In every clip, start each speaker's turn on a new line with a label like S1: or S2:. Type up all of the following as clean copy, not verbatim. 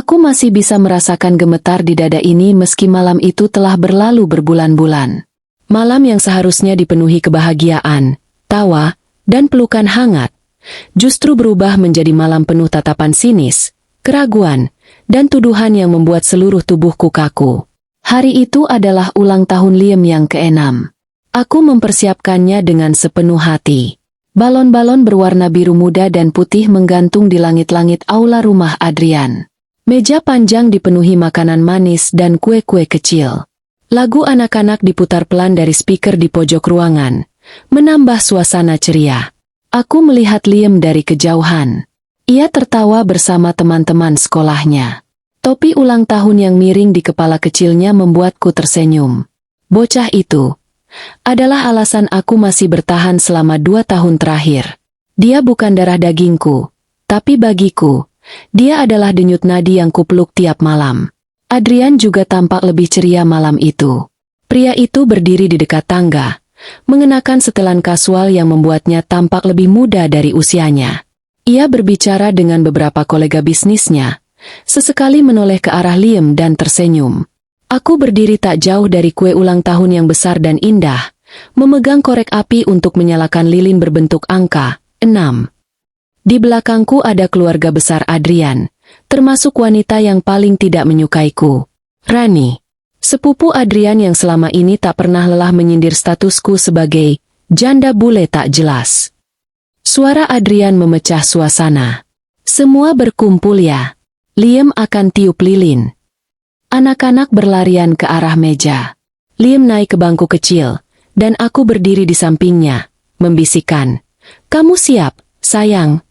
S1: Aku masih bisa merasakan gemetar di dada ini meski malam itu telah berlalu berbulan-bulan. Malam yang seharusnya dipenuhi kebahagiaan, tawa, dan pelukan hangat, justru berubah menjadi malam penuh tatapan sinis, keraguan, dan tuduhan yang membuat seluruh tubuhku kaku. Hari itu adalah ulang tahun Liam yang ke-6. Aku mempersiapkannya dengan sepenuh hati. Balon-balon berwarna biru muda dan putih menggantung di langit-langit aula rumah Adrian. Meja panjang dipenuhi makanan manis dan kue-kue kecil. Lagu anak-anak diputar pelan dari speaker di pojok ruangan, menambah suasana ceria. Aku melihat Liam dari kejauhan. Ia tertawa bersama teman-teman sekolahnya. Topi ulang tahun yang miring di kepala kecilnya membuatku tersenyum. Bocah itu adalah alasan aku masih bertahan selama 2 tahun terakhir. Dia bukan darah dagingku, tapi bagiku, dia adalah denyut nadi yang kupeluk tiap malam. Adrian juga tampak lebih ceria malam itu. Pria itu berdiri di dekat tangga, mengenakan setelan kasual yang membuatnya tampak lebih muda dari usianya. Ia berbicara dengan beberapa kolega bisnisnya, sesekali menoleh ke arah Liam dan tersenyum. Aku berdiri tak jauh dari kue ulang tahun yang besar dan indah, memegang korek api untuk menyalakan lilin berbentuk angka 6. Di belakangku ada keluarga besar Adrian, termasuk wanita yang paling tidak menyukaiku, Rani. Sepupu Adrian yang selama ini tak pernah lelah menyindir statusku sebagai janda bule tak jelas. Suara Adrian memecah suasana. Semua berkumpul ya. Liam akan tiup lilin. Anak-anak berlarian ke arah meja. Liam naik ke bangku kecil, dan aku berdiri di sampingnya, membisikkan, "Kamu siap, sayang?"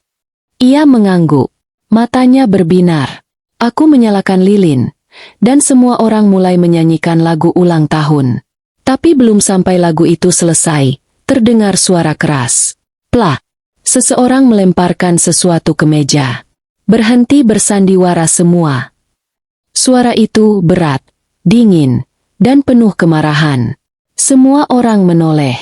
S1: Ia mengangguk. Matanya berbinar. Aku menyalakan lilin, dan semua orang mulai menyanyikan lagu ulang tahun. Tapi belum sampai lagu itu selesai, terdengar suara keras. Plak! Seseorang melemparkan sesuatu ke meja. Berhenti bersandiwara semua. Suara itu berat, dingin, dan penuh kemarahan. Semua orang menoleh.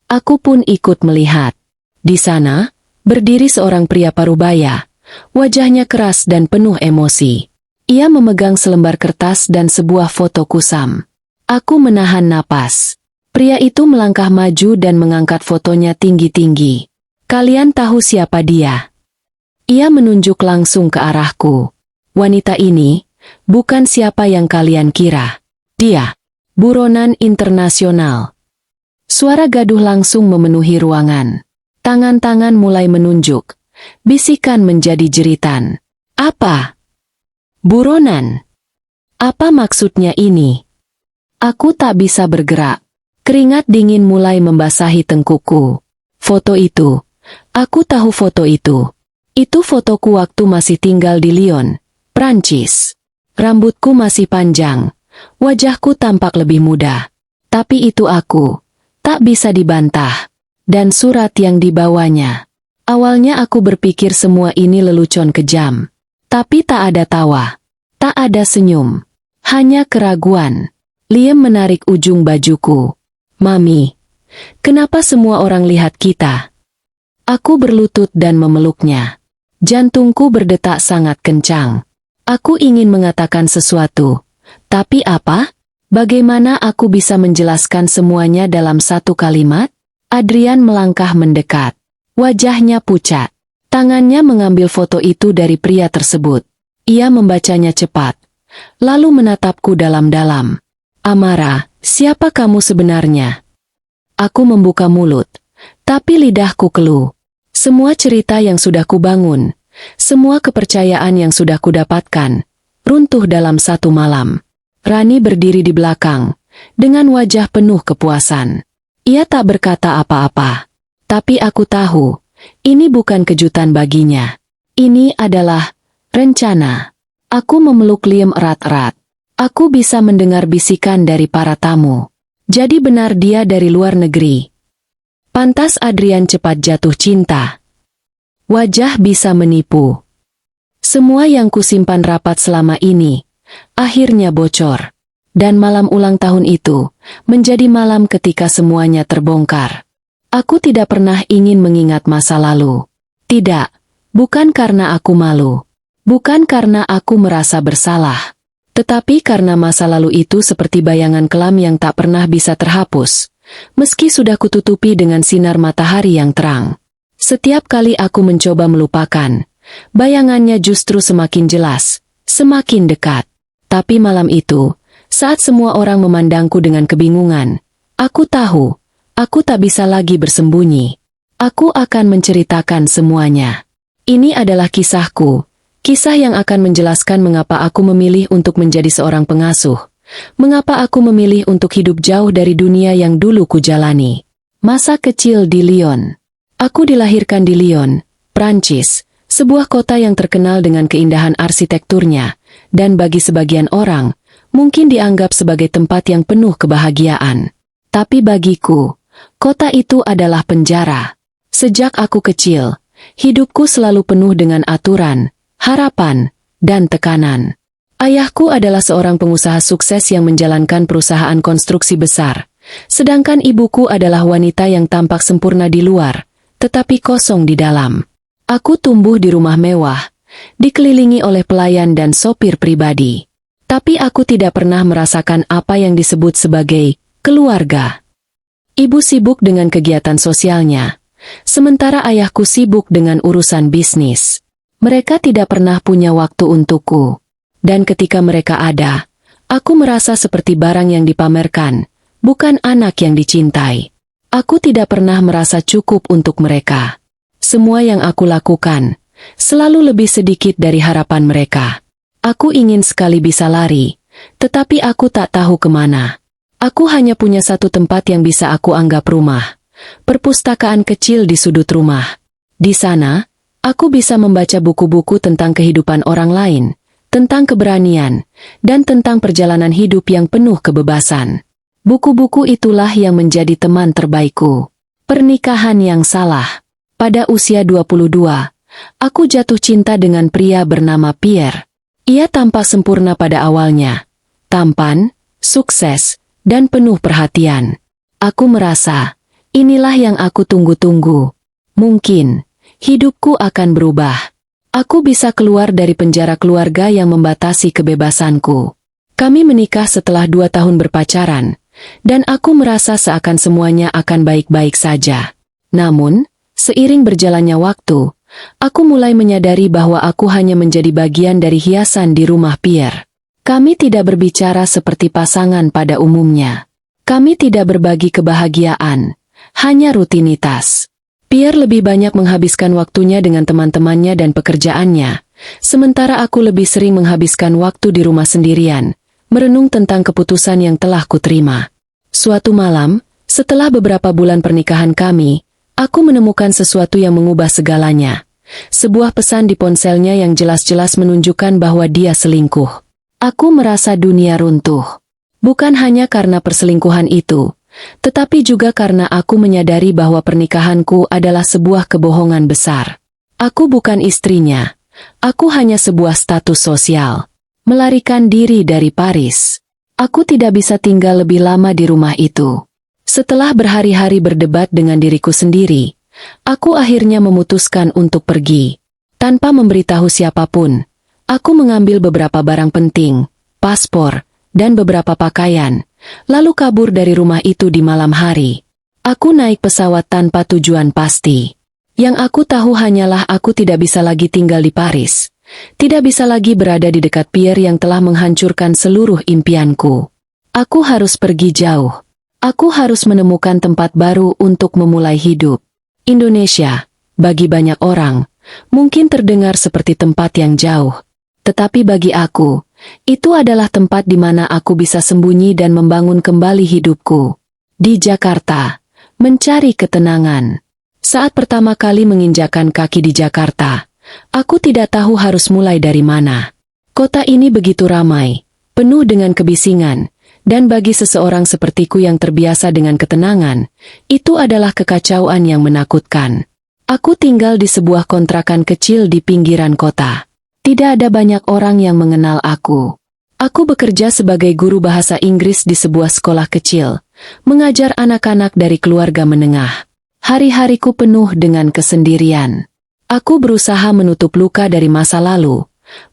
S1: Aku pun ikut melihat. Di sana, berdiri seorang pria parubaya, wajahnya keras dan penuh emosi. Ia memegang selembar kertas dan sebuah foto kusam. Aku menahan napas. Pria itu melangkah maju dan mengangkat fotonya tinggi-tinggi. "Kalian tahu siapa dia?" Ia menunjuk langsung ke arahku. "Wanita ini bukan siapa yang kalian kira. Dia buronan internasional." Suara gaduh langsung memenuhi ruangan. Tangan-tangan mulai menunjuk. Bisikan menjadi jeritan. "Apa? Buronan? Apa maksudnya ini?" Aku tak bisa bergerak. Keringat dingin mulai membasahi tengkukku. Foto itu. Aku tahu foto itu. Itu fotoku waktu masih tinggal di Lyon, Prancis. Rambutku masih panjang. Wajahku tampak lebih muda. Tapi itu aku. Tak bisa dibantah. Dan surat yang dibawanya. Awalnya aku berpikir semua ini lelucon kejam. Tapi tak ada tawa. Tak ada senyum. Hanya keraguan. Liam menarik ujung bajuku. "Mami, kenapa semua orang lihat kita?" Aku berlutut dan memeluknya. Jantungku berdetak sangat kencang. Aku ingin mengatakan sesuatu. Tapi apa? Bagaimana aku bisa menjelaskan semuanya dalam satu kalimat? Adrian melangkah mendekat. Wajahnya pucat. Tangannya mengambil foto itu dari pria tersebut. Ia membacanya cepat. Lalu menatapku dalam-dalam. "Amara, siapa kamu sebenarnya?" Aku membuka mulut. Tapi lidahku keluh. Semua cerita yang sudah kubangun, semua kepercayaan yang sudah kudapatkan, runtuh dalam satu malam. Rani berdiri di belakang, dengan wajah penuh kepuasan. Ia tak berkata apa-apa. Tapi aku tahu, ini bukan kejutan baginya. Ini adalah rencana. Aku memeluk Liam erat-erat. Aku bisa mendengar bisikan dari para tamu. Jadi benar dia dari luar negeri. Pantas Adrian cepat jatuh cinta. Wajah bisa menipu. Semua yang kusimpan rapat selama ini, akhirnya bocor. Dan malam ulang tahun itu, menjadi malam ketika semuanya terbongkar. Aku tidak pernah ingin mengingat masa lalu. Tidak, bukan karena aku malu. Bukan karena aku merasa bersalah, tetapi karena masa lalu itu seperti bayangan kelam yang tak pernah bisa terhapus, meski sudah kututupi dengan sinar matahari yang terang. Setiap kali aku mencoba melupakan, bayangannya justru semakin jelas, semakin dekat. Tapi malam itu, saat semua orang memandangku dengan kebingungan, aku tahu, aku tak bisa lagi bersembunyi. Aku akan menceritakan semuanya. Ini adalah kisahku. Kisah yang akan menjelaskan mengapa aku memilih untuk menjadi seorang pengasuh. Mengapa aku memilih untuk hidup jauh dari dunia yang dulu kujalani. Masa kecil di Lyon. Aku dilahirkan di Lyon, Prancis, sebuah kota yang terkenal dengan keindahan arsitekturnya, dan bagi sebagian orang, mungkin dianggap sebagai tempat yang penuh kebahagiaan. Tapi bagiku, kota itu adalah penjara. Sejak aku kecil, hidupku selalu penuh dengan aturan, harapan, dan tekanan. Ayahku adalah seorang pengusaha sukses yang menjalankan perusahaan konstruksi besar, sedangkan ibuku adalah wanita yang tampak sempurna di luar, tetapi kosong di dalam. Aku tumbuh di rumah mewah, dikelilingi oleh pelayan dan sopir pribadi. Tapi aku tidak pernah merasakan apa yang disebut sebagai keluarga. Ibu sibuk dengan kegiatan sosialnya, sementara ayahku sibuk dengan urusan bisnis. Mereka tidak pernah punya waktu untukku. Dan ketika mereka ada, aku merasa seperti barang yang dipamerkan, bukan anak yang dicintai. Aku tidak pernah merasa cukup untuk mereka. Semua yang aku lakukan, selalu lebih sedikit dari harapan mereka. Aku ingin sekali bisa lari, tetapi aku tak tahu kemana. Aku hanya punya satu tempat yang bisa aku anggap rumah. Perpustakaan kecil di sudut rumah. Di sana, aku bisa membaca buku-buku tentang kehidupan orang lain, tentang keberanian, dan tentang perjalanan hidup yang penuh kebebasan. Buku-buku itulah yang menjadi teman terbaikku. Pernikahan yang salah. Pada usia 22, aku jatuh cinta dengan pria bernama Pierre. Ia tampak sempurna pada awalnya. Tampan, sukses, dan penuh perhatian. Aku merasa, inilah yang aku tunggu-tunggu. Mungkin hidupku akan berubah. Aku bisa keluar dari penjara keluarga yang membatasi kebebasanku. Kami menikah setelah 2 tahun berpacaran, dan aku merasa seakan semuanya akan baik-baik saja. Namun, seiring berjalannya waktu, aku mulai menyadari bahwa aku hanya menjadi bagian dari hiasan di rumah Pierre. Kami tidak berbicara seperti pasangan pada umumnya. Kami tidak berbagi kebahagiaan, hanya rutinitas. Pierre lebih banyak menghabiskan waktunya dengan teman-temannya dan pekerjaannya, sementara aku lebih sering menghabiskan waktu di rumah sendirian, merenung tentang keputusan yang telah kuterima. Suatu malam, setelah beberapa bulan pernikahan kami, aku menemukan sesuatu yang mengubah segalanya. Sebuah pesan di ponselnya yang jelas-jelas menunjukkan bahwa dia selingkuh. Aku merasa dunia runtuh. Bukan hanya karena perselingkuhan itu, tetapi juga karena aku menyadari bahwa pernikahanku adalah sebuah kebohongan besar. Aku bukan istrinya. Aku hanya sebuah status sosial. Melarikan diri dari Paris. Aku tidak bisa tinggal lebih lama di rumah itu. Setelah berhari-hari berdebat dengan diriku sendiri, aku akhirnya memutuskan untuk pergi. Tanpa memberitahu siapapun, aku mengambil beberapa barang penting, paspor, dan beberapa pakaian, lalu kabur dari rumah itu di malam hari. Aku naik pesawat tanpa tujuan pasti. Yang aku tahu hanyalah aku tidak bisa lagi tinggal di Paris. Tidak bisa lagi berada di dekat Pierre yang telah menghancurkan seluruh impianku. Aku harus pergi jauh. Aku harus menemukan tempat baru untuk memulai hidup. Indonesia, bagi banyak orang, mungkin terdengar seperti tempat yang jauh. Tetapi bagi aku, itu adalah tempat di mana aku bisa sembunyi dan membangun kembali hidupku. Di Jakarta, mencari ketenangan. Saat pertama kali menginjakan kaki di Jakarta, aku tidak tahu harus mulai dari mana. Kota ini begitu ramai, penuh dengan kebisingan, dan bagi seseorang sepertiku yang terbiasa dengan ketenangan, itu adalah kekacauan yang menakutkan. Aku tinggal di sebuah kontrakan kecil di pinggiran kota. Tidak ada banyak orang yang mengenal aku. Aku bekerja sebagai guru bahasa Inggris di sebuah sekolah kecil, mengajar anak-anak dari keluarga menengah. Hari-hariku penuh dengan kesendirian. Aku berusaha menutup luka dari masa lalu,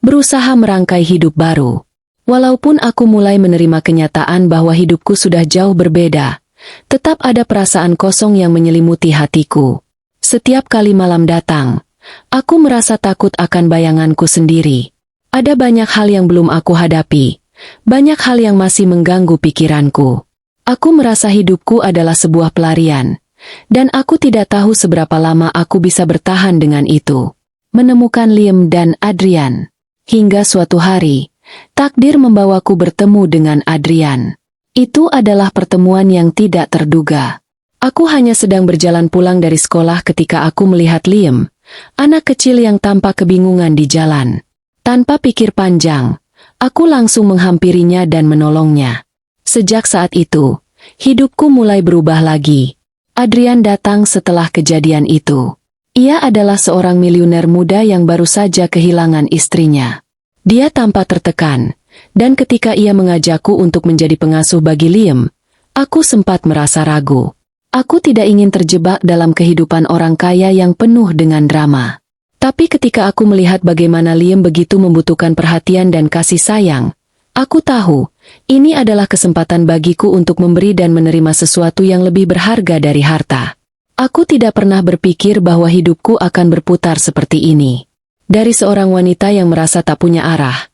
S1: berusaha merangkai hidup baru. Walaupun aku mulai menerima kenyataan bahwa hidupku sudah jauh berbeda, tetap ada perasaan kosong yang menyelimuti hatiku. Setiap kali malam datang, aku merasa takut akan bayanganku sendiri. Ada banyak hal yang belum aku hadapi, banyak hal yang masih mengganggu pikiranku. Aku merasa hidupku adalah sebuah pelarian, dan aku tidak tahu seberapa lama aku bisa bertahan dengan itu. Menemukan Liam dan Adrian. Hingga suatu hari, takdir membawaku bertemu dengan Adrian. Itu adalah pertemuan yang tidak terduga. Aku hanya sedang berjalan pulang dari sekolah ketika aku melihat Liam, anak kecil yang tampak kebingungan di jalan. Tanpa pikir panjang, aku langsung menghampirinya dan menolongnya. Sejak saat itu, hidupku mulai berubah lagi. Adrian datang setelah kejadian itu. Ia adalah seorang miliuner muda yang baru saja kehilangan istrinya. Dia tampak tertekan, dan ketika ia mengajakku untuk menjadi pengasuh bagi Liam, aku sempat merasa ragu. Aku tidak ingin terjebak dalam kehidupan orang kaya yang penuh dengan drama. Tapi ketika aku melihat bagaimana Liam begitu membutuhkan perhatian dan kasih sayang, aku tahu, ini adalah kesempatan bagiku untuk memberi dan menerima sesuatu yang lebih berharga dari harta. Aku tidak pernah berpikir bahwa hidupku akan berputar seperti ini. Dari seorang wanita yang merasa tak punya arah,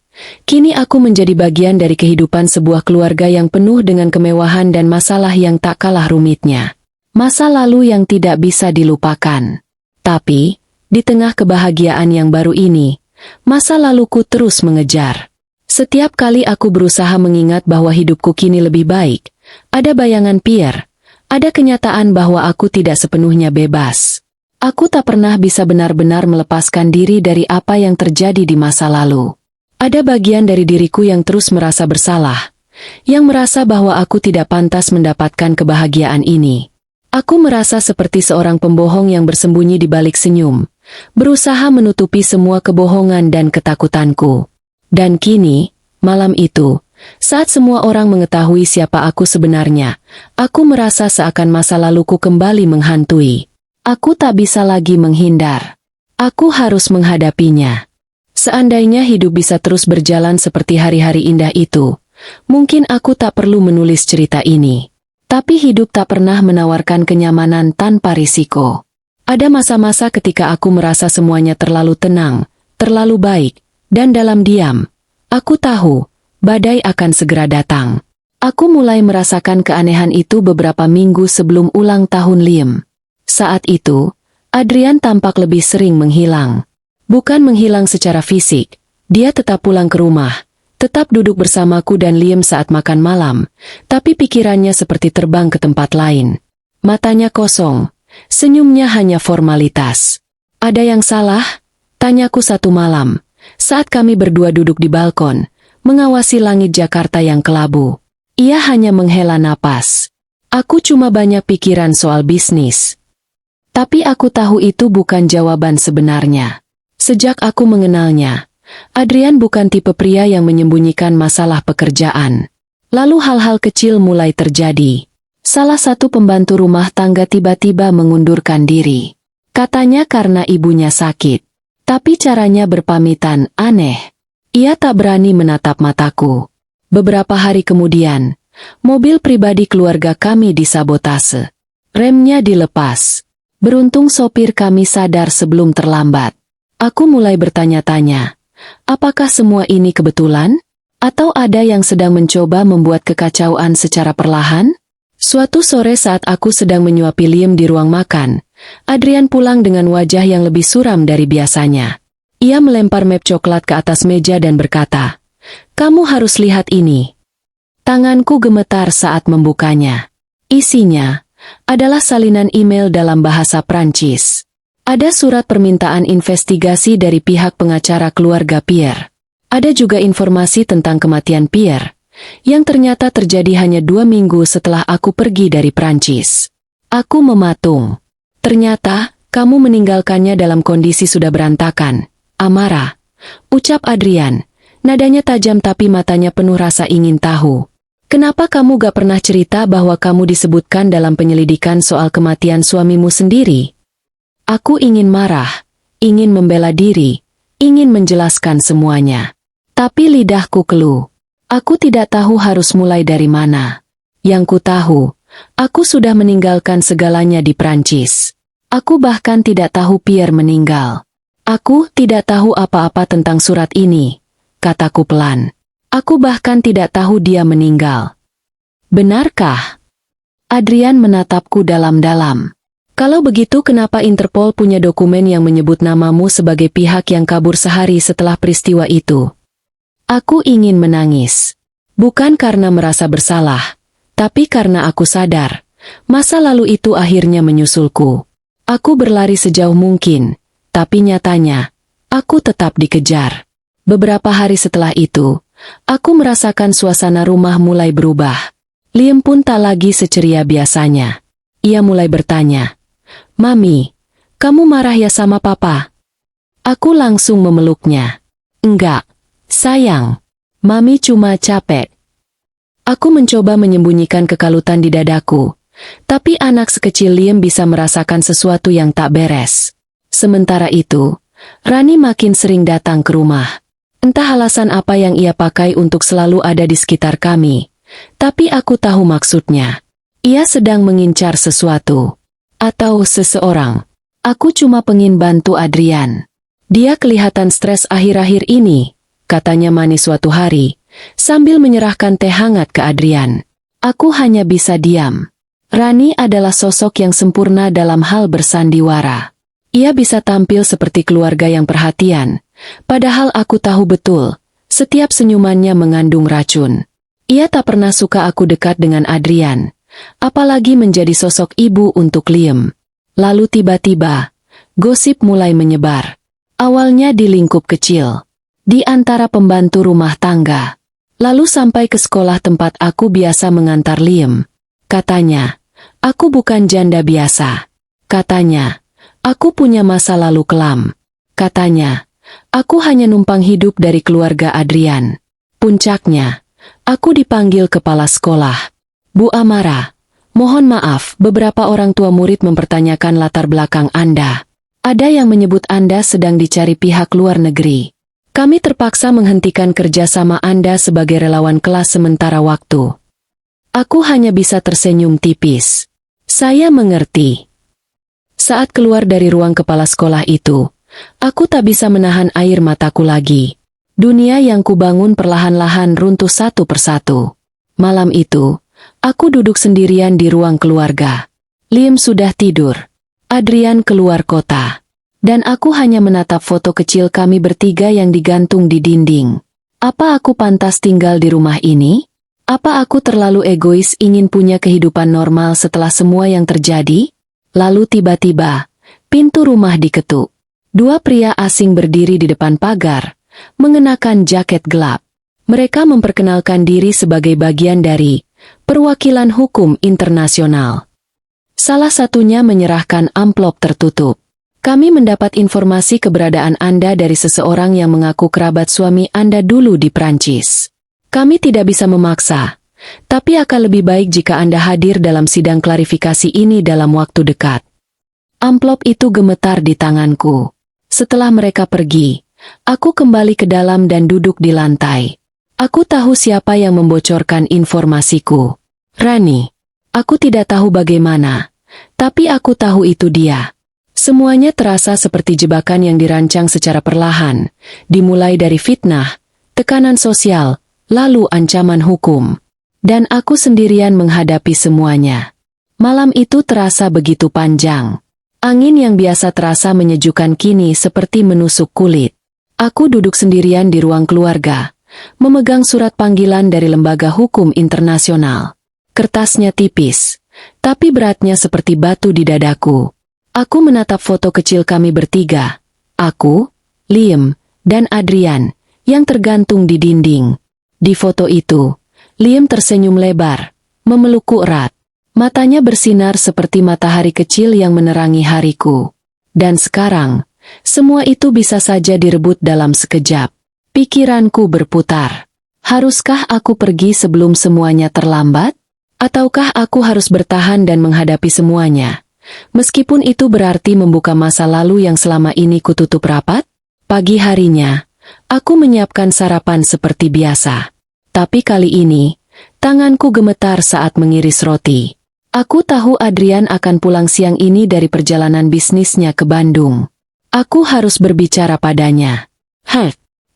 S1: kini aku menjadi bagian dari kehidupan sebuah keluarga yang penuh dengan kemewahan dan masalah yang tak kalah rumitnya. Masa lalu yang tidak bisa dilupakan. Tapi, di tengah kebahagiaan yang baru ini, masa laluku terus mengejar. Setiap kali aku berusaha mengingat bahwa hidupku kini lebih baik, ada bayangan Pierre, ada kenyataan bahwa aku tidak sepenuhnya bebas. Aku tak pernah bisa benar-benar melepaskan diri dari apa yang terjadi di masa lalu. Ada bagian dari diriku yang terus merasa bersalah, yang merasa bahwa aku tidak pantas mendapatkan kebahagiaan ini. Aku merasa seperti seorang pembohong yang bersembunyi di balik senyum, berusaha menutupi semua kebohongan dan ketakutanku. Dan kini, malam itu, saat semua orang mengetahui siapa aku sebenarnya, aku merasa seakan masa laluku kembali menghantui. Aku tak bisa lagi menghindar. Aku harus menghadapinya. Seandainya hidup bisa terus berjalan seperti hari-hari indah itu, mungkin aku tak perlu menulis cerita ini. Tapi hidup tak pernah menawarkan kenyamanan tanpa risiko. Ada masa-masa ketika aku merasa semuanya terlalu tenang, terlalu baik, dan dalam diam, aku tahu, badai akan segera datang. Aku mulai merasakan keanehan itu beberapa minggu sebelum ulang tahun Liam. Saat itu, Adrian tampak lebih sering menghilang. Bukan menghilang secara fisik, dia tetap pulang ke rumah, tetap duduk bersamaku dan Liam saat makan malam, tapi pikirannya seperti terbang ke tempat lain. Matanya kosong, senyumnya hanya formalitas. Ada yang salah? Tanyaku satu malam, saat kami berdua duduk di balkon, mengawasi langit Jakarta yang kelabu. Ia hanya menghela napas. Aku cuma banyak pikiran soal bisnis. Tapi aku tahu itu bukan jawaban sebenarnya. Sejak aku mengenalnya, Adrian bukan tipe pria yang menyembunyikan masalah pekerjaan. Lalu hal-hal kecil mulai terjadi. Salah satu pembantu rumah tangga tiba-tiba mengundurkan diri. Katanya karena ibunya sakit. Tapi caranya berpamitan aneh. Ia tak berani menatap mataku. Beberapa hari kemudian, mobil pribadi keluarga kami disabotase. Remnya dilepas. Beruntung sopir kami sadar sebelum terlambat. Aku mulai bertanya-tanya. Apakah semua ini kebetulan? Atau ada yang sedang mencoba membuat kekacauan secara perlahan? Suatu sore saat aku sedang menyuapi Liam di ruang makan, Adrian pulang dengan wajah yang lebih suram dari biasanya. Ia melempar map coklat ke atas meja dan berkata, "Kamu harus lihat ini." Tanganku gemetar saat membukanya. Isinya adalah salinan email dalam bahasa Prancis. Ada surat permintaan investigasi dari pihak pengacara keluarga Pierre. Ada juga informasi tentang kematian Pierre, yang ternyata terjadi hanya 2 minggu setelah aku pergi dari Prancis. Aku mematung. Ternyata, kamu meninggalkannya dalam kondisi sudah berantakan. Amara, ucap Adrian. Nadanya tajam tapi matanya penuh rasa ingin tahu. Kenapa kamu gak pernah cerita bahwa kamu disebutkan dalam penyelidikan soal kematian suamimu sendiri? Aku ingin marah, ingin membela diri, ingin menjelaskan semuanya. Tapi lidahku keluh. Aku tidak tahu harus mulai dari mana. Yang ku tahu, aku sudah meninggalkan segalanya di Prancis. Aku bahkan tidak tahu Pierre meninggal. Aku tidak tahu apa-apa tentang surat ini, kataku pelan. Aku bahkan tidak tahu dia meninggal. Benarkah? Adrian menatapku dalam-dalam. Kalau begitu kenapa Interpol punya dokumen yang menyebut namamu sebagai pihak yang kabur sehari setelah peristiwa itu? Aku ingin menangis. Bukan karena merasa bersalah, tapi karena aku sadar, masa lalu itu akhirnya menyusulku. Aku berlari sejauh mungkin, tapi nyatanya, aku tetap dikejar. Beberapa hari setelah itu, aku merasakan suasana rumah mulai berubah. Liam pun tak lagi seceria biasanya. Ia mulai bertanya, "Mami, kamu marah ya sama papa?" Aku langsung memeluknya. "Enggak, sayang. Mami cuma capek." Aku mencoba menyembunyikan kekalutan di dadaku. Tapi anak sekecil Liam bisa merasakan sesuatu yang tak beres. Sementara itu, Rani makin sering datang ke rumah. Entah alasan apa yang ia pakai untuk selalu ada di sekitar kami. Tapi aku tahu maksudnya. Ia sedang mengincar sesuatu. Atau seseorang. Aku cuma pengen bantu Adrian. Dia kelihatan stres akhir-akhir ini, katanya manis suatu hari, sambil menyerahkan teh hangat ke Adrian. Aku hanya bisa diam. Rani adalah sosok yang sempurna dalam hal bersandiwara. Ia bisa tampil seperti keluarga yang perhatian, padahal aku tahu betul, setiap senyumannya mengandung racun. Ia tak pernah suka aku dekat dengan Adrian, apalagi menjadi sosok ibu untuk Liam. Lalu tiba-tiba, gosip mulai menyebar. Awalnya di lingkup kecil, di antara pembantu rumah tangga. Lalu sampai ke sekolah tempat aku biasa mengantar Liam. Katanya, aku bukan janda biasa. Katanya, aku punya masa lalu kelam. Katanya, aku hanya numpang hidup dari keluarga Adrian. Puncaknya, aku dipanggil kepala sekolah. "Bu Amara, mohon maaf, beberapa orang tua murid mempertanyakan latar belakang Anda. Ada yang menyebut Anda sedang dicari pihak luar negeri. Kami terpaksa menghentikan kerjasama Anda sebagai relawan kelas sementara waktu." Aku hanya bisa tersenyum tipis. Saya mengerti. Saat keluar dari ruang kepala sekolah itu, aku tak bisa menahan air mataku lagi. Dunia yang kubangun perlahan-lahan runtuh satu persatu. Malam itu, aku duduk sendirian di ruang keluarga. Liam sudah tidur. Adrian keluar kota. Dan aku hanya menatap foto kecil kami bertiga yang digantung di dinding. Apa aku pantas tinggal di rumah ini? Apa aku terlalu egois ingin punya kehidupan normal setelah semua yang terjadi? Lalu tiba-tiba, pintu rumah diketuk. Dua pria asing berdiri di depan pagar, mengenakan jaket gelap. Mereka memperkenalkan diri sebagai bagian dari perwakilan hukum internasional. Salah satunya menyerahkan amplop tertutup. "Kami mendapat informasi keberadaan Anda dari seseorang yang mengaku kerabat suami Anda dulu di Prancis. Kami tidak bisa memaksa, tapi akan lebih baik jika Anda hadir dalam sidang klarifikasi ini dalam waktu dekat." Amplop itu gemetar di tanganku. Setelah mereka pergi, aku kembali ke dalam dan duduk di lantai. Aku tahu siapa yang membocorkan informasiku. Rani. Aku tidak tahu bagaimana, tapi aku tahu itu dia. Semuanya terasa seperti jebakan yang dirancang secara perlahan, dimulai dari fitnah, tekanan sosial, lalu ancaman hukum. Dan aku sendirian menghadapi semuanya. Malam itu terasa begitu panjang. Angin yang biasa terasa menyejukkan kini seperti menusuk kulit. Aku duduk sendirian di ruang keluarga, memegang surat panggilan dari lembaga hukum internasional. Kertasnya tipis, tapi beratnya seperti batu di dadaku. Aku menatap foto kecil kami bertiga. Aku, Liam, dan Adrian, yang tergantung di dinding. Di foto itu, Liam tersenyum lebar, memelukku erat. Matanya bersinar seperti matahari kecil yang menerangi hariku. Dan sekarang, semua itu bisa saja direbut dalam sekejap. Pikiranku berputar. Haruskah aku pergi sebelum semuanya terlambat? Ataukah aku harus bertahan dan menghadapi semuanya? Meskipun itu berarti membuka masa lalu yang selama ini kututup rapat? Pagi harinya, aku menyiapkan sarapan seperti biasa. Tapi kali ini, tanganku gemetar saat mengiris roti. Aku tahu Adrian akan pulang siang ini dari perjalanan bisnisnya ke Bandung. Aku harus berbicara padanya.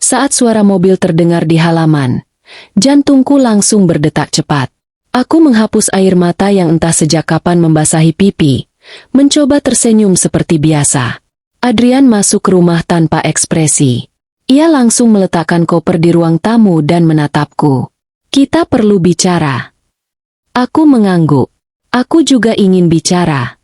S1: Saat suara mobil terdengar di halaman, jantungku langsung berdetak cepat. Aku menghapus air mata yang entah sejak kapan membasahi pipi, mencoba tersenyum seperti biasa. Adrian masuk ke rumah tanpa ekspresi. Ia langsung meletakkan koper di ruang tamu dan menatapku. Kita perlu bicara. Aku mengangguk. Aku juga ingin bicara.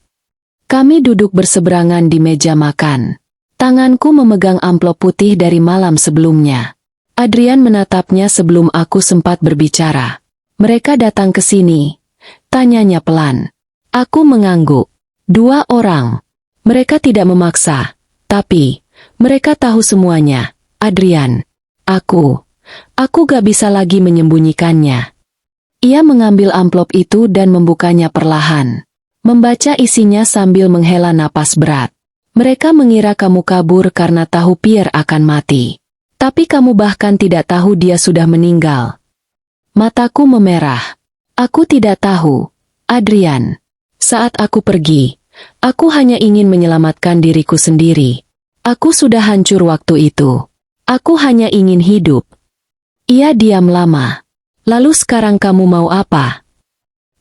S1: Kami duduk berseberangan di meja makan. Tanganku memegang amplop putih dari malam sebelumnya. Adrian menatapnya sebelum aku sempat berbicara. Mereka datang ke sini. Tanyanya pelan. Aku mengangguk. 2 orang. Mereka tidak memaksa. Tapi, mereka tahu semuanya. Adrian. Aku gak bisa lagi menyembunyikannya. Ia mengambil amplop itu dan membukanya perlahan. Membaca isinya sambil menghela napas berat. Mereka mengira kamu kabur karena tahu Pierre akan mati. Tapi kamu bahkan tidak tahu dia sudah meninggal. Mataku memerah. Aku tidak tahu, Adrian. Saat aku pergi, aku hanya ingin menyelamatkan diriku sendiri. Aku sudah hancur waktu itu. Aku hanya ingin hidup. Ia diam lama. Lalu sekarang kamu mau apa?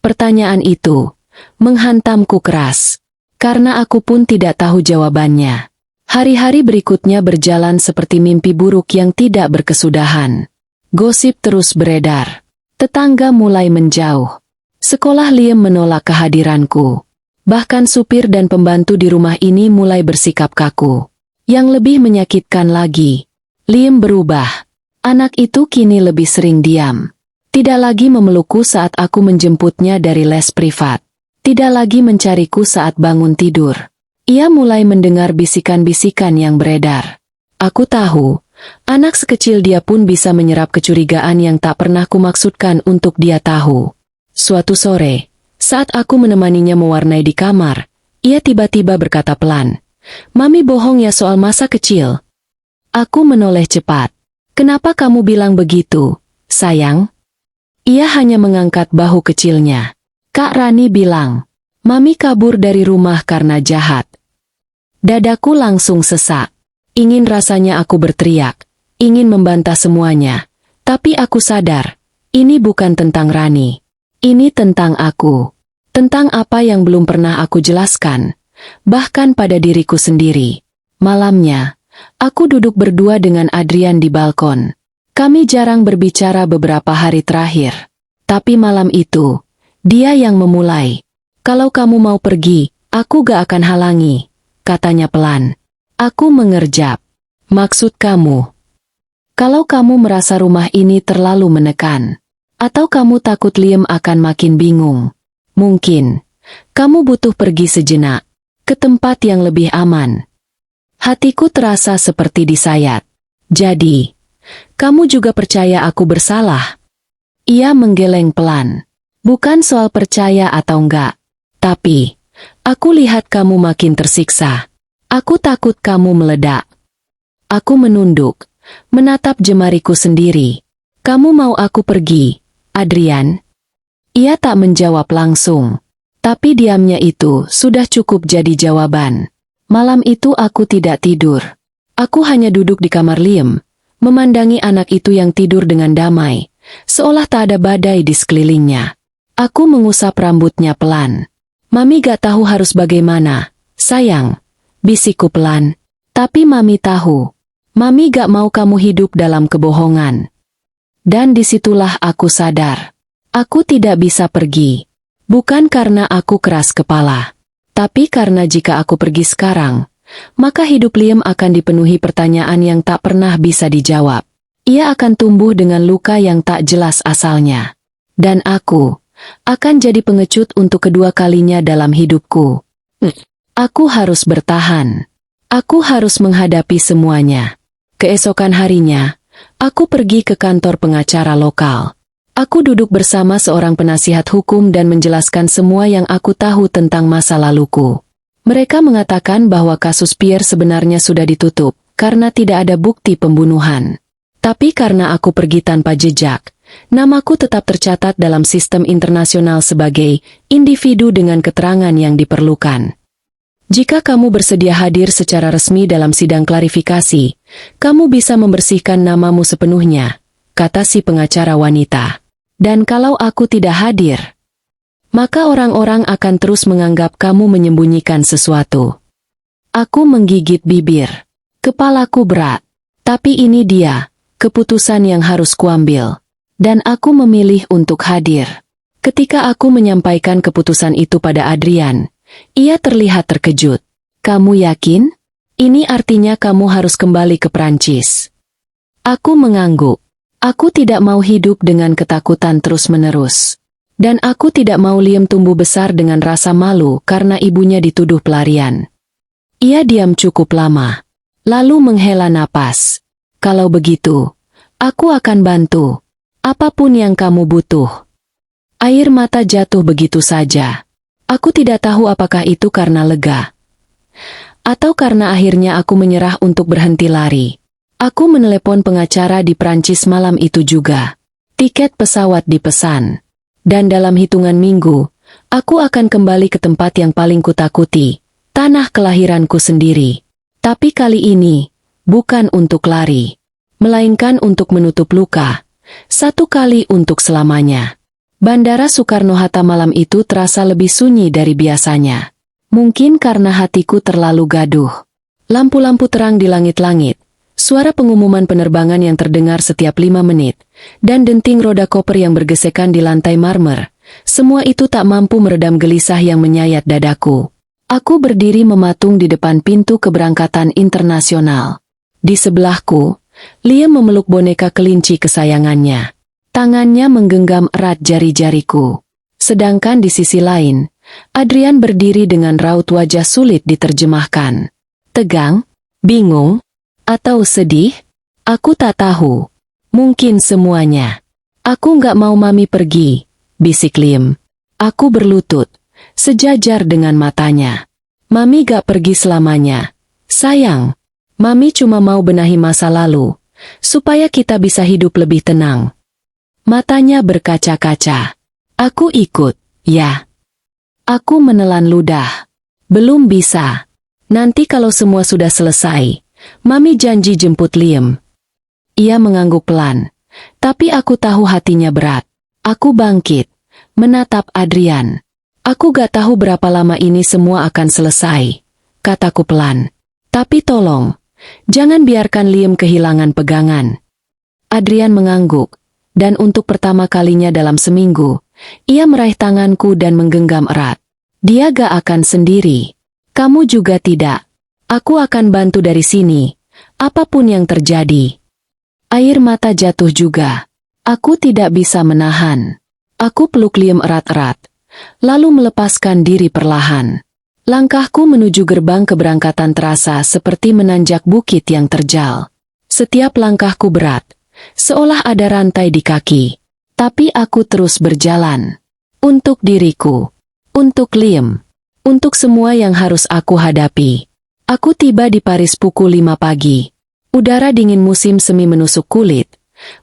S1: Pertanyaan itu menghantamku keras. Karena aku pun tidak tahu jawabannya. Hari-hari berikutnya berjalan seperti mimpi buruk yang tidak berkesudahan. Gosip terus beredar. Tetangga mulai menjauh. Sekolah Liam menolak kehadiranku. Bahkan supir dan pembantu di rumah ini mulai bersikap kaku. Yang lebih menyakitkan lagi, Liam berubah. Anak itu kini lebih sering diam. Tidak lagi memelukku saat aku menjemputnya dari les privat. Tidak lagi mencariku saat bangun tidur. Ia mulai mendengar bisikan-bisikan yang beredar. Aku tahu, anak sekecil dia pun bisa menyerap kecurigaan yang tak pernah kumaksudkan untuk dia tahu. Suatu sore, saat aku menemaninya mewarnai di kamar, ia tiba-tiba berkata pelan, "Mami bohong ya soal masa kecil." Aku menoleh cepat. "Kenapa kamu bilang begitu, sayang?" Ia hanya mengangkat bahu kecilnya. Kak Rani bilang, "Mami kabur dari rumah karena jahat." Dadaku langsung sesak. Ingin rasanya aku berteriak, ingin membantah semuanya. Tapi aku sadar, ini bukan tentang Rani. Ini tentang aku. Tentang apa yang belum pernah aku jelaskan. Bahkan pada diriku sendiri. Malamnya, aku duduk berdua dengan Adrian di balkon. Kami jarang berbicara beberapa hari terakhir. Tapi malam itu, dia yang memulai. "Kalau kamu mau pergi, aku gak akan halangi," katanya pelan. Aku mengerjap. "Maksud kamu? Kalau kamu merasa rumah ini terlalu menekan, atau kamu takut Liam akan makin bingung, mungkin kamu butuh pergi sejenak, ke tempat yang lebih aman." Hatiku terasa seperti disayat. "Jadi, kamu juga percaya aku bersalah?" Ia menggeleng pelan. "Bukan soal percaya atau enggak. Tapi, aku lihat kamu makin tersiksa. Aku takut kamu meledak." Aku menunduk, menatap jemariku sendiri. "Kamu mau aku pergi, Adrian?" Ia tak menjawab langsung. Tapi diamnya itu sudah cukup jadi jawaban. Malam itu aku tidak tidur. Aku hanya duduk di kamar Liam, memandangi anak itu yang tidur dengan damai, seolah tak ada badai di sekelilingnya. Aku mengusap rambutnya pelan. "Mami gak tahu harus bagaimana, sayang," bisikku pelan. "Tapi Mami tahu. Mami gak mau kamu hidup dalam kebohongan." Dan disitulah aku sadar. Aku tidak bisa pergi. Bukan karena aku keras kepala. Tapi karena jika aku pergi sekarang, maka hidup Liam akan dipenuhi pertanyaan yang tak pernah bisa dijawab. Ia akan tumbuh dengan luka yang tak jelas asalnya. Dan aku akan jadi pengecut untuk kedua kalinya dalam hidupku. Aku harus bertahan. Aku harus menghadapi semuanya. Keesokan harinya, aku pergi ke kantor pengacara lokal. Aku duduk bersama seorang penasihat hukum dan menjelaskan semua yang aku tahu tentang masa laluku. Mereka mengatakan bahwa kasus Pierre sebenarnya sudah ditutup, karena tidak ada bukti pembunuhan. Tapi karena aku pergi tanpa jejak, namaku tetap tercatat dalam sistem internasional sebagai individu dengan keterangan yang diperlukan. Jika kamu bersedia hadir secara resmi dalam sidang klarifikasi, kamu bisa membersihkan namamu sepenuhnya, kata si pengacara wanita. Dan kalau aku tidak hadir, maka orang-orang akan terus menganggap kamu menyembunyikan sesuatu. Aku menggigit bibir. Kepalaku berat. Tapi ini dia, keputusan yang harus kuambil. Dan aku memilih untuk hadir. Ketika aku menyampaikan keputusan itu pada Adrian, ia terlihat terkejut. Kamu yakin? Ini artinya kamu harus kembali ke Prancis. Aku mengangguk. Aku tidak mau hidup dengan ketakutan terus-menerus. Dan aku tidak mau Liam tumbuh besar dengan rasa malu karena ibunya dituduh pelarian. Ia diam cukup lama. Lalu menghela napas. Kalau begitu, aku akan bantu. Apapun yang kamu butuh. Air mata jatuh begitu saja. Aku tidak tahu apakah itu karena lega, atau karena akhirnya aku menyerah untuk berhenti lari. Aku menelepon pengacara di Prancis malam itu juga. Tiket pesawat dipesan. Dan dalam hitungan minggu, aku akan kembali ke tempat yang paling kutakuti, tanah kelahiranku sendiri. Tapi kali ini, bukan untuk lari, melainkan untuk menutup luka. Satu kali untuk selamanya. Bandara Soekarno-Hatta malam itu terasa lebih sunyi dari biasanya. Mungkin karena hatiku terlalu gaduh. Lampu-lampu terang di langit-langit, suara pengumuman penerbangan yang terdengar setiap 5 menit, dan denting roda koper yang bergesekan di lantai marmer, semua itu tak mampu meredam gelisah yang menyayat dadaku. Aku berdiri mematung di depan pintu keberangkatan internasional. Di sebelahku, Liam memeluk boneka kelinci kesayangannya. Tangannya menggenggam erat jari-jariku. Sedangkan di sisi lain, Adrian berdiri dengan raut wajah sulit diterjemahkan. Tegang, bingung, atau sedih? Aku tak tahu. Mungkin semuanya. Aku nggak mau Mami pergi, bisik Liam. Aku berlutut, sejajar dengan matanya. Mami gak pergi selamanya. Sayang, Mami cuma mau benahi masa lalu, supaya kita bisa hidup lebih tenang. Matanya berkaca-kaca. Aku ikut, ya. Aku menelan ludah. Belum bisa. Nanti kalau semua sudah selesai, Mami janji jemput Liam. Ia mengangguk pelan. Tapi aku tahu hatinya berat. Aku bangkit, menatap Adrian. Aku gak tahu berapa lama ini semua akan selesai, kataku pelan. Tapi tolong, jangan biarkan Liam kehilangan pegangan. Adrian mengangguk. Dan untuk pertama kalinya dalam seminggu, ia meraih tanganku dan menggenggam erat. Dia gak akan sendiri. Kamu juga tidak. Aku akan bantu dari sini, apapun yang terjadi. Air mata jatuh juga. Aku tidak bisa menahan. Aku peluk Liam erat-erat, lalu melepaskan diri perlahan. Langkahku menuju gerbang keberangkatan terasa seperti menanjak bukit yang terjal. Setiap langkahku berat, seolah ada rantai di kaki. Tapi aku terus berjalan. Untuk diriku. Untuk Liam. Untuk semua yang harus aku hadapi. Aku tiba di Paris pukul 5 pagi. Udara dingin musim semi menusuk kulit.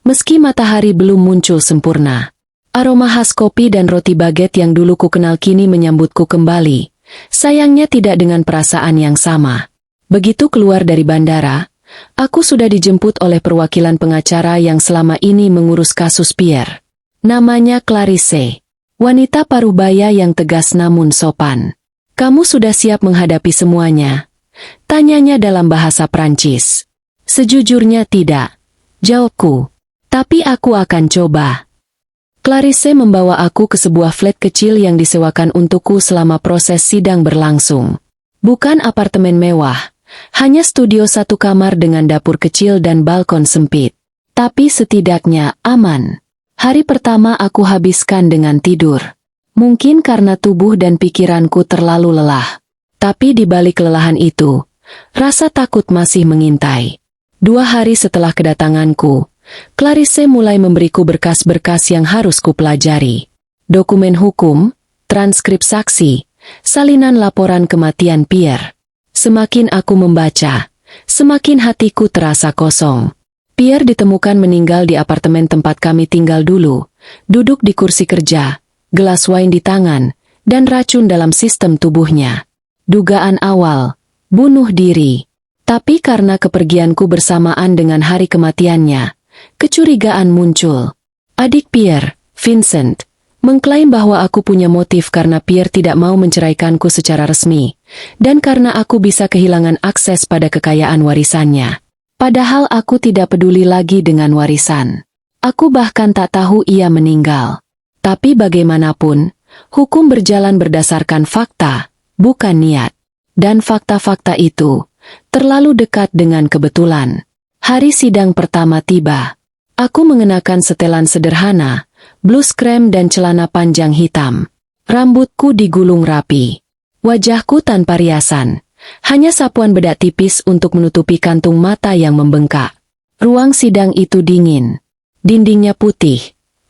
S1: Meski matahari belum muncul sempurna. Aroma khas kopi dan roti baget yang dulu ku kenal kini menyambutku kembali. Sayangnya tidak dengan perasaan yang sama. Begitu keluar dari bandara, aku sudah dijemput oleh perwakilan pengacara yang selama ini mengurus kasus Pierre. Namanya Clarisse. Wanita parubaya yang tegas namun sopan. Kamu sudah siap menghadapi semuanya? Tanyanya dalam bahasa Prancis. Sejujurnya tidak, jawabku. Tapi aku akan coba. Clarisse membawa aku ke sebuah flat kecil yang disewakan untukku selama proses sidang berlangsung. Bukan apartemen mewah. Hanya studio satu kamar dengan dapur kecil dan balkon sempit. Tapi setidaknya aman. Hari pertama aku habiskan dengan tidur. Mungkin karena tubuh dan pikiranku terlalu lelah. Tapi di balik kelelahan itu, rasa takut masih mengintai. 2 hari setelah kedatanganku, Clarisse mulai memberiku berkas-berkas yang harus kupelajari. Dokumen hukum, transkrip saksi, salinan laporan kematian Pierre. Semakin aku membaca, semakin hatiku terasa kosong. Pierre ditemukan meninggal di apartemen tempat kami tinggal dulu, duduk di kursi kerja, gelas wine di tangan, dan racun dalam sistem tubuhnya. Dugaan awal, bunuh diri. Tapi karena kepergianku bersamaan dengan hari kematiannya, kecurigaan muncul. Adik Pierre, Vincent, mengklaim bahwa aku punya motif karena Pierre tidak mau menceraikanku secara resmi, dan karena aku bisa kehilangan akses pada kekayaan warisannya. Padahal aku tidak peduli lagi dengan warisan. Aku bahkan tak tahu ia meninggal. Tapi bagaimanapun, hukum berjalan berdasarkan fakta, bukan niat. Dan fakta-fakta itu terlalu dekat dengan kebetulan. Hari sidang pertama tiba. Aku mengenakan setelan sederhana, blus krem dan celana panjang hitam. Rambutku digulung rapi. Wajahku tanpa riasan. Hanya sapuan bedak tipis untuk menutupi kantung mata yang membengkak. Ruang sidang itu dingin. Dindingnya putih.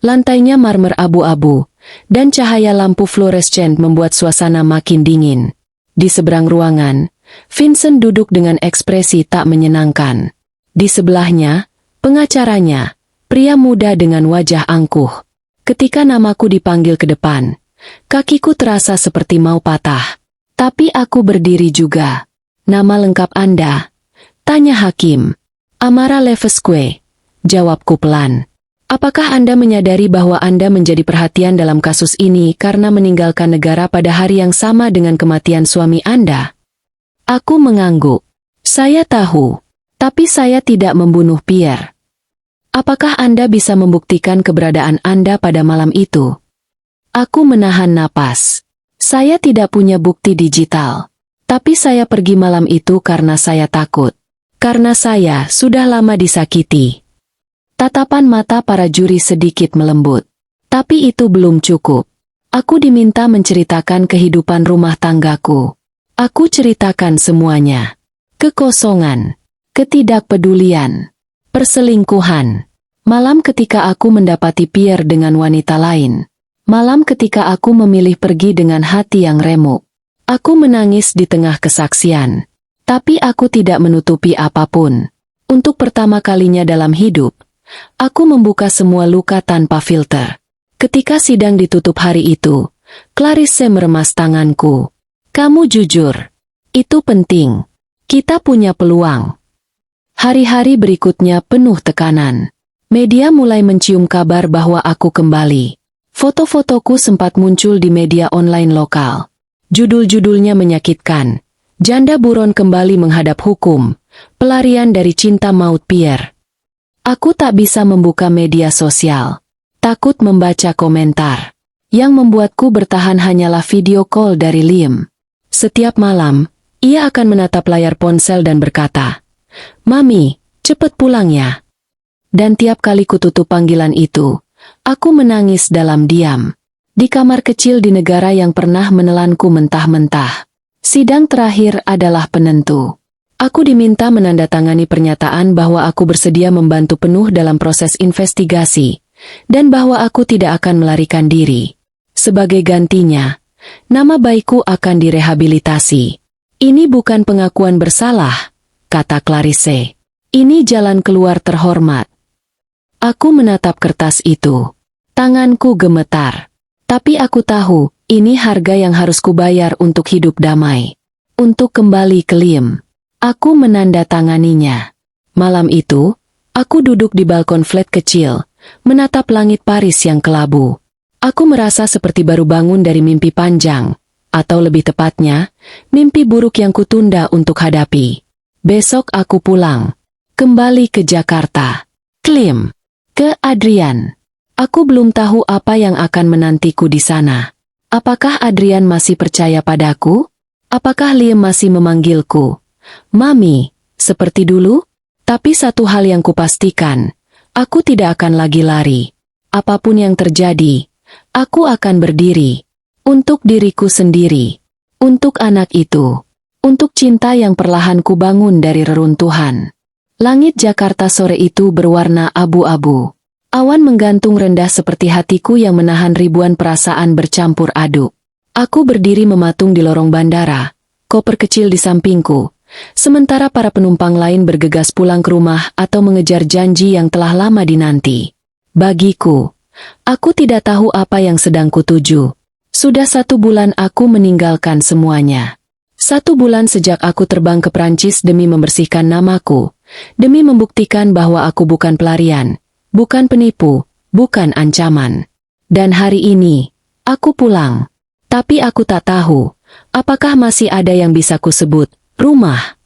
S1: Lantainya marmer abu-abu. Dan cahaya lampu fluoresen membuat suasana makin dingin. Di seberang ruangan, Vincent duduk dengan ekspresi tak menyenangkan. Di sebelahnya, pengacaranya, pria muda dengan wajah angkuh. Ketika namaku dipanggil ke depan, kakiku terasa seperti mau patah. Tapi aku berdiri juga. Nama lengkap Anda? Tanya hakim. Amara Levesque. Jawabku pelan. Apakah Anda menyadari bahwa Anda menjadi perhatian dalam kasus ini karena meninggalkan negara pada hari yang sama dengan kematian suami Anda? Aku mengangguk. Saya tahu. Tapi saya tidak membunuh Pierre. Apakah Anda bisa membuktikan keberadaan Anda pada malam itu? Aku menahan napas. Saya tidak punya bukti digital. Tapi saya pergi malam itu karena saya takut. Karena saya sudah lama disakiti. Tatapan mata para juri sedikit melembut. Tapi itu belum cukup. Aku diminta menceritakan kehidupan rumah tanggaku. Aku ceritakan semuanya. Kekosongan. Ketidakpedulian. Perselingkuhan. Malam ketika aku mendapati Pierre dengan wanita lain. Malam ketika aku memilih pergi dengan hati yang remuk. Aku menangis di tengah kesaksian. Tapi aku tidak menutupi apapun. Untuk pertama kalinya dalam hidup, aku membuka semua luka tanpa filter. Ketika sidang ditutup hari itu, Clarice meremas tanganku. Kamu jujur. Itu penting. Kita punya peluang. Hari-hari berikutnya penuh tekanan. Media mulai mencium kabar bahwa aku kembali. Foto-fotoku sempat muncul di media online lokal. Judul-judulnya menyakitkan. Janda buron kembali menghadap hukum. Pelarian dari cinta maut Pierre. Aku tak bisa membuka media sosial. Takut membaca komentar. Yang membuatku bertahan hanyalah video call dari Liam. Setiap malam, ia akan menatap layar ponsel dan berkata, "Mami, cepet pulang ya." Dan tiap kali kututup panggilan itu, aku menangis dalam diam. Di kamar kecil di negara yang pernah menelanku mentah-mentah. Sidang terakhir adalah penentu. Aku diminta menandatangani pernyataan bahwa aku bersedia membantu penuh dalam proses investigasi, dan bahwa aku tidak akan melarikan diri. Sebagai gantinya, nama baikku akan direhabilitasi. Ini bukan pengakuan bersalah, kata Clarice. Ini jalan keluar terhormat. Aku menatap kertas itu. Tanganku gemetar. Tapi aku tahu, ini harga yang harus kubayar untuk hidup damai. Untuk kembali ke Liam. Aku menandatanganinya. Malam itu, aku duduk di balkon flat kecil, menatap langit Paris yang kelabu. Aku merasa seperti baru bangun dari mimpi panjang, atau lebih tepatnya, mimpi buruk yang kutunda untuk hadapi. Besok aku pulang. Kembali ke Jakarta. Klim. Ke Adrian. Aku belum tahu apa yang akan menantiku di sana. Apakah Adrian masih percaya padaku? Apakah Liam masih memanggilku Mami, seperti dulu? Tapi satu hal yang kupastikan, aku tidak akan lagi lari. Apapun yang terjadi, aku akan berdiri. Untuk diriku sendiri. Untuk anak itu. Untuk cinta yang perlahan kubangun dari reruntuhan. Langit Jakarta sore itu berwarna abu-abu. Awan menggantung rendah seperti hatiku yang menahan ribuan perasaan bercampur aduk. Aku berdiri mematung di lorong bandara, koper kecil di sampingku, sementara para penumpang lain bergegas pulang ke rumah atau mengejar janji yang telah lama dinanti. Bagiku, aku tidak tahu apa yang sedang kutuju. Sudah 1 bulan aku meninggalkan semuanya. 1 bulan sejak aku terbang ke Prancis demi membersihkan namaku, demi membuktikan bahwa aku bukan pelarian, bukan penipu, bukan ancaman. Dan hari ini, aku pulang. Tapi aku tak tahu, apakah masih ada yang bisa kusebut rumah.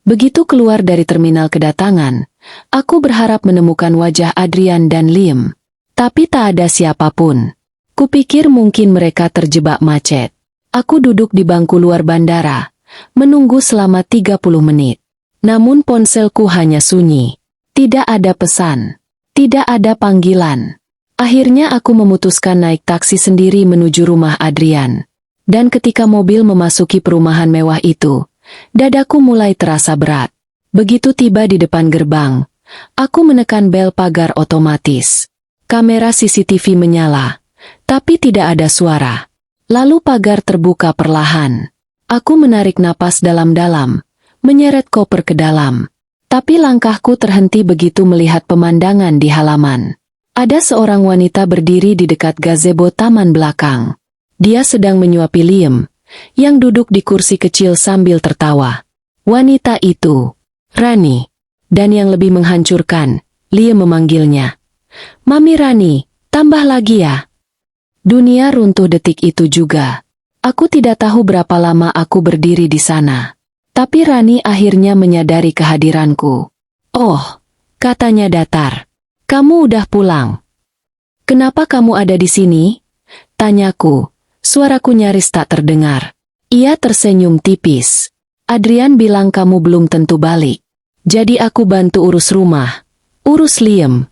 S1: Begitu keluar dari terminal kedatangan, aku berharap menemukan wajah Adrian dan Liam. Tapi tak ada siapapun. Kupikir mungkin mereka terjebak macet. Aku duduk di bangku luar bandara, menunggu selama 30 menit. Namun ponselku hanya sunyi. Tidak ada pesan. Tidak ada panggilan. Akhirnya aku memutuskan naik taksi sendiri menuju rumah Adrian. Dan ketika mobil memasuki perumahan mewah itu, dadaku mulai terasa berat. Begitu tiba di depan gerbang, aku menekan bel pagar otomatis. Kamera CCTV menyala, tapi tidak ada suara. Lalu pagar terbuka perlahan. Aku menarik napas dalam-dalam, menyeret koper ke dalam. Tapi langkahku terhenti begitu melihat pemandangan di halaman. Ada seorang wanita berdiri di dekat gazebo taman belakang. Dia sedang menyuapi Liam, yang duduk di kursi kecil sambil tertawa. Wanita itu, Rani. Dan yang lebih menghancurkan, Liam memanggilnya. Mami Rani, tambah lagi ya. Dunia runtuh detik itu juga. Aku tidak tahu berapa lama aku berdiri di sana. Tapi Rani akhirnya menyadari kehadiranku. Oh, katanya datar. Kamu udah pulang. Kenapa kamu ada di sini? Tanyaku. Suaraku nyaris tak terdengar. Ia tersenyum tipis. Adrian bilang kamu belum tentu balik. Jadi aku bantu urus rumah. Urus Liam.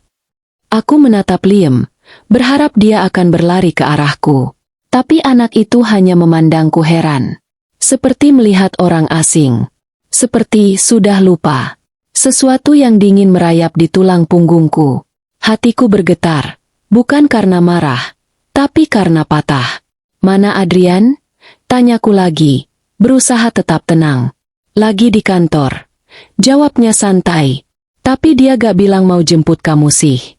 S1: Aku menatap Liam, berharap dia akan berlari ke arahku. Tapi anak itu hanya memandangku heran. Seperti melihat orang asing. Seperti sudah lupa. Sesuatu yang dingin merayap di tulang punggungku. Hatiku bergetar. Bukan karena marah, tapi karena patah. Mana Adrian? Tanyaku lagi, berusaha tetap tenang. Lagi di kantor. Jawabnya santai. Tapi dia gak bilang mau jemput kamu sih.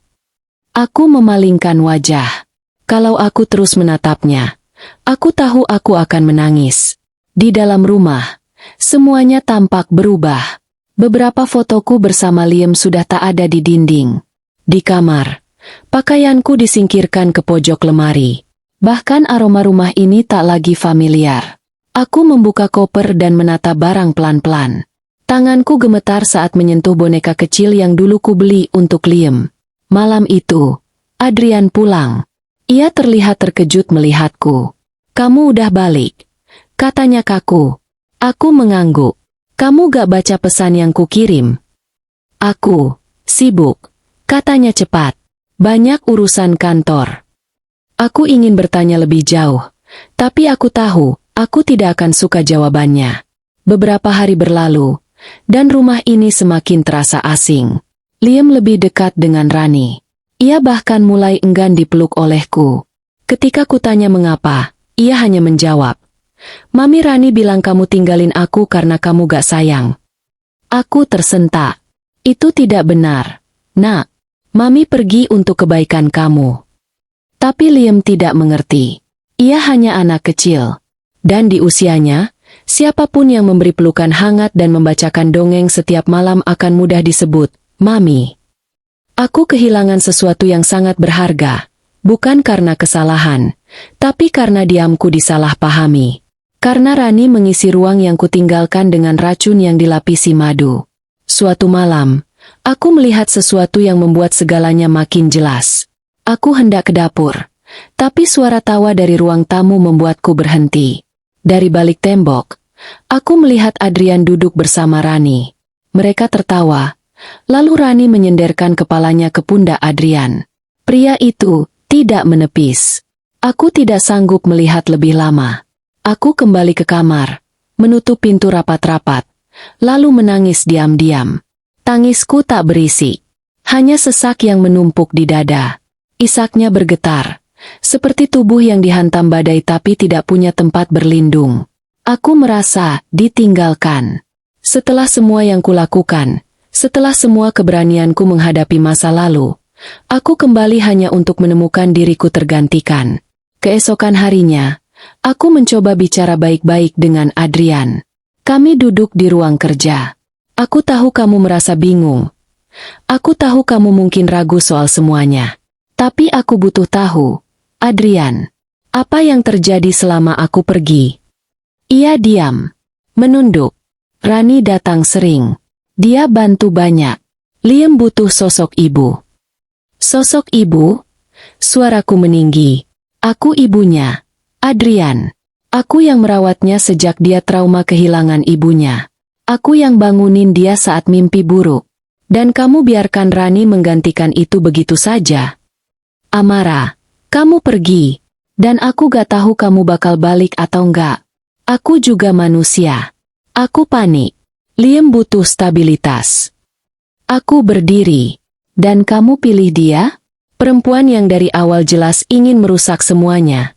S1: Aku memalingkan wajah. Kalau aku terus menatapnya, aku tahu aku akan menangis. Di dalam rumah, semuanya tampak berubah. Beberapa fotoku bersama Liam sudah tak ada di dinding. Di kamar, pakaianku disingkirkan ke pojok lemari. Bahkan aroma rumah ini tak lagi familiar. Aku membuka koper dan menata barang pelan-pelan. Tanganku gemetar saat menyentuh boneka kecil yang dulu kubeli untuk Liam. Malam itu, Adrian pulang. Ia terlihat terkejut melihatku. Kamu udah balik, katanya kaku. Aku mengangguk. Kamu gak baca pesan yang kukirim? Aku sibuk, katanya cepat. Banyak urusan kantor. Aku ingin bertanya lebih jauh, tapi aku tahu, aku tidak akan suka jawabannya. Beberapa hari berlalu, dan rumah ini semakin terasa asing. Liam lebih dekat dengan Rani. Ia bahkan mulai enggan dipeluk olehku. Ketika kutanya mengapa, ia hanya menjawab, Mami Rani bilang kamu tinggalin aku karena kamu gak sayang. Aku tersentak. Itu tidak benar. Nak, Mami pergi untuk kebaikan kamu. Tapi Liam tidak mengerti. Ia hanya anak kecil. Dan di usianya, siapapun yang memberi pelukan hangat dan membacakan dongeng setiap malam akan mudah disebut Mami. Aku kehilangan sesuatu yang sangat berharga. Bukan karena kesalahan, tapi karena diamku disalahpahami. Karena Rani mengisi ruang yang kutinggalkan dengan racun yang dilapisi madu. Suatu malam, aku melihat sesuatu yang membuat segalanya makin jelas. Aku hendak ke dapur, tapi suara tawa dari ruang tamu membuatku berhenti. Dari balik tembok, aku melihat Adrian duduk bersama Rani. Mereka tertawa, lalu Rani menyenderkan kepalanya ke pundak Adrian. Pria itu tidak menepis. Aku tidak sanggup melihat lebih lama. Aku kembali ke kamar, menutup pintu rapat-rapat, lalu menangis diam-diam. Tangisku tak berisi, hanya sesak yang menumpuk di dada. Isaknya bergetar, seperti tubuh yang dihantam badai tapi tidak punya tempat berlindung. Aku merasa ditinggalkan. Setelah semua yang kulakukan, setelah semua keberanianku menghadapi masa lalu, aku kembali hanya untuk menemukan diriku tergantikan. Keesokan harinya, aku mencoba bicara baik-baik dengan Adrian. Kami duduk di ruang kerja. Aku tahu kamu merasa bingung. Aku tahu kamu mungkin ragu soal semuanya. Tapi aku butuh tahu, Adrian, apa yang terjadi selama aku pergi? Ia diam, menunduk. Rani datang sering. Dia bantu banyak. Liam butuh sosok ibu. Sosok ibu? Suaraku meninggi. Aku ibunya, Adrian. Aku yang merawatnya sejak dia trauma kehilangan ibunya. Aku yang bangunin dia saat mimpi buruk. Dan kamu biarkan Rani menggantikan itu begitu saja. Amara, kamu pergi. Dan aku gak tahu kamu bakal balik atau enggak. Aku juga manusia. Aku panik. Liam butuh stabilitas. Aku berdiri. Dan kamu pilih dia? Perempuan yang dari awal jelas ingin merusak semuanya.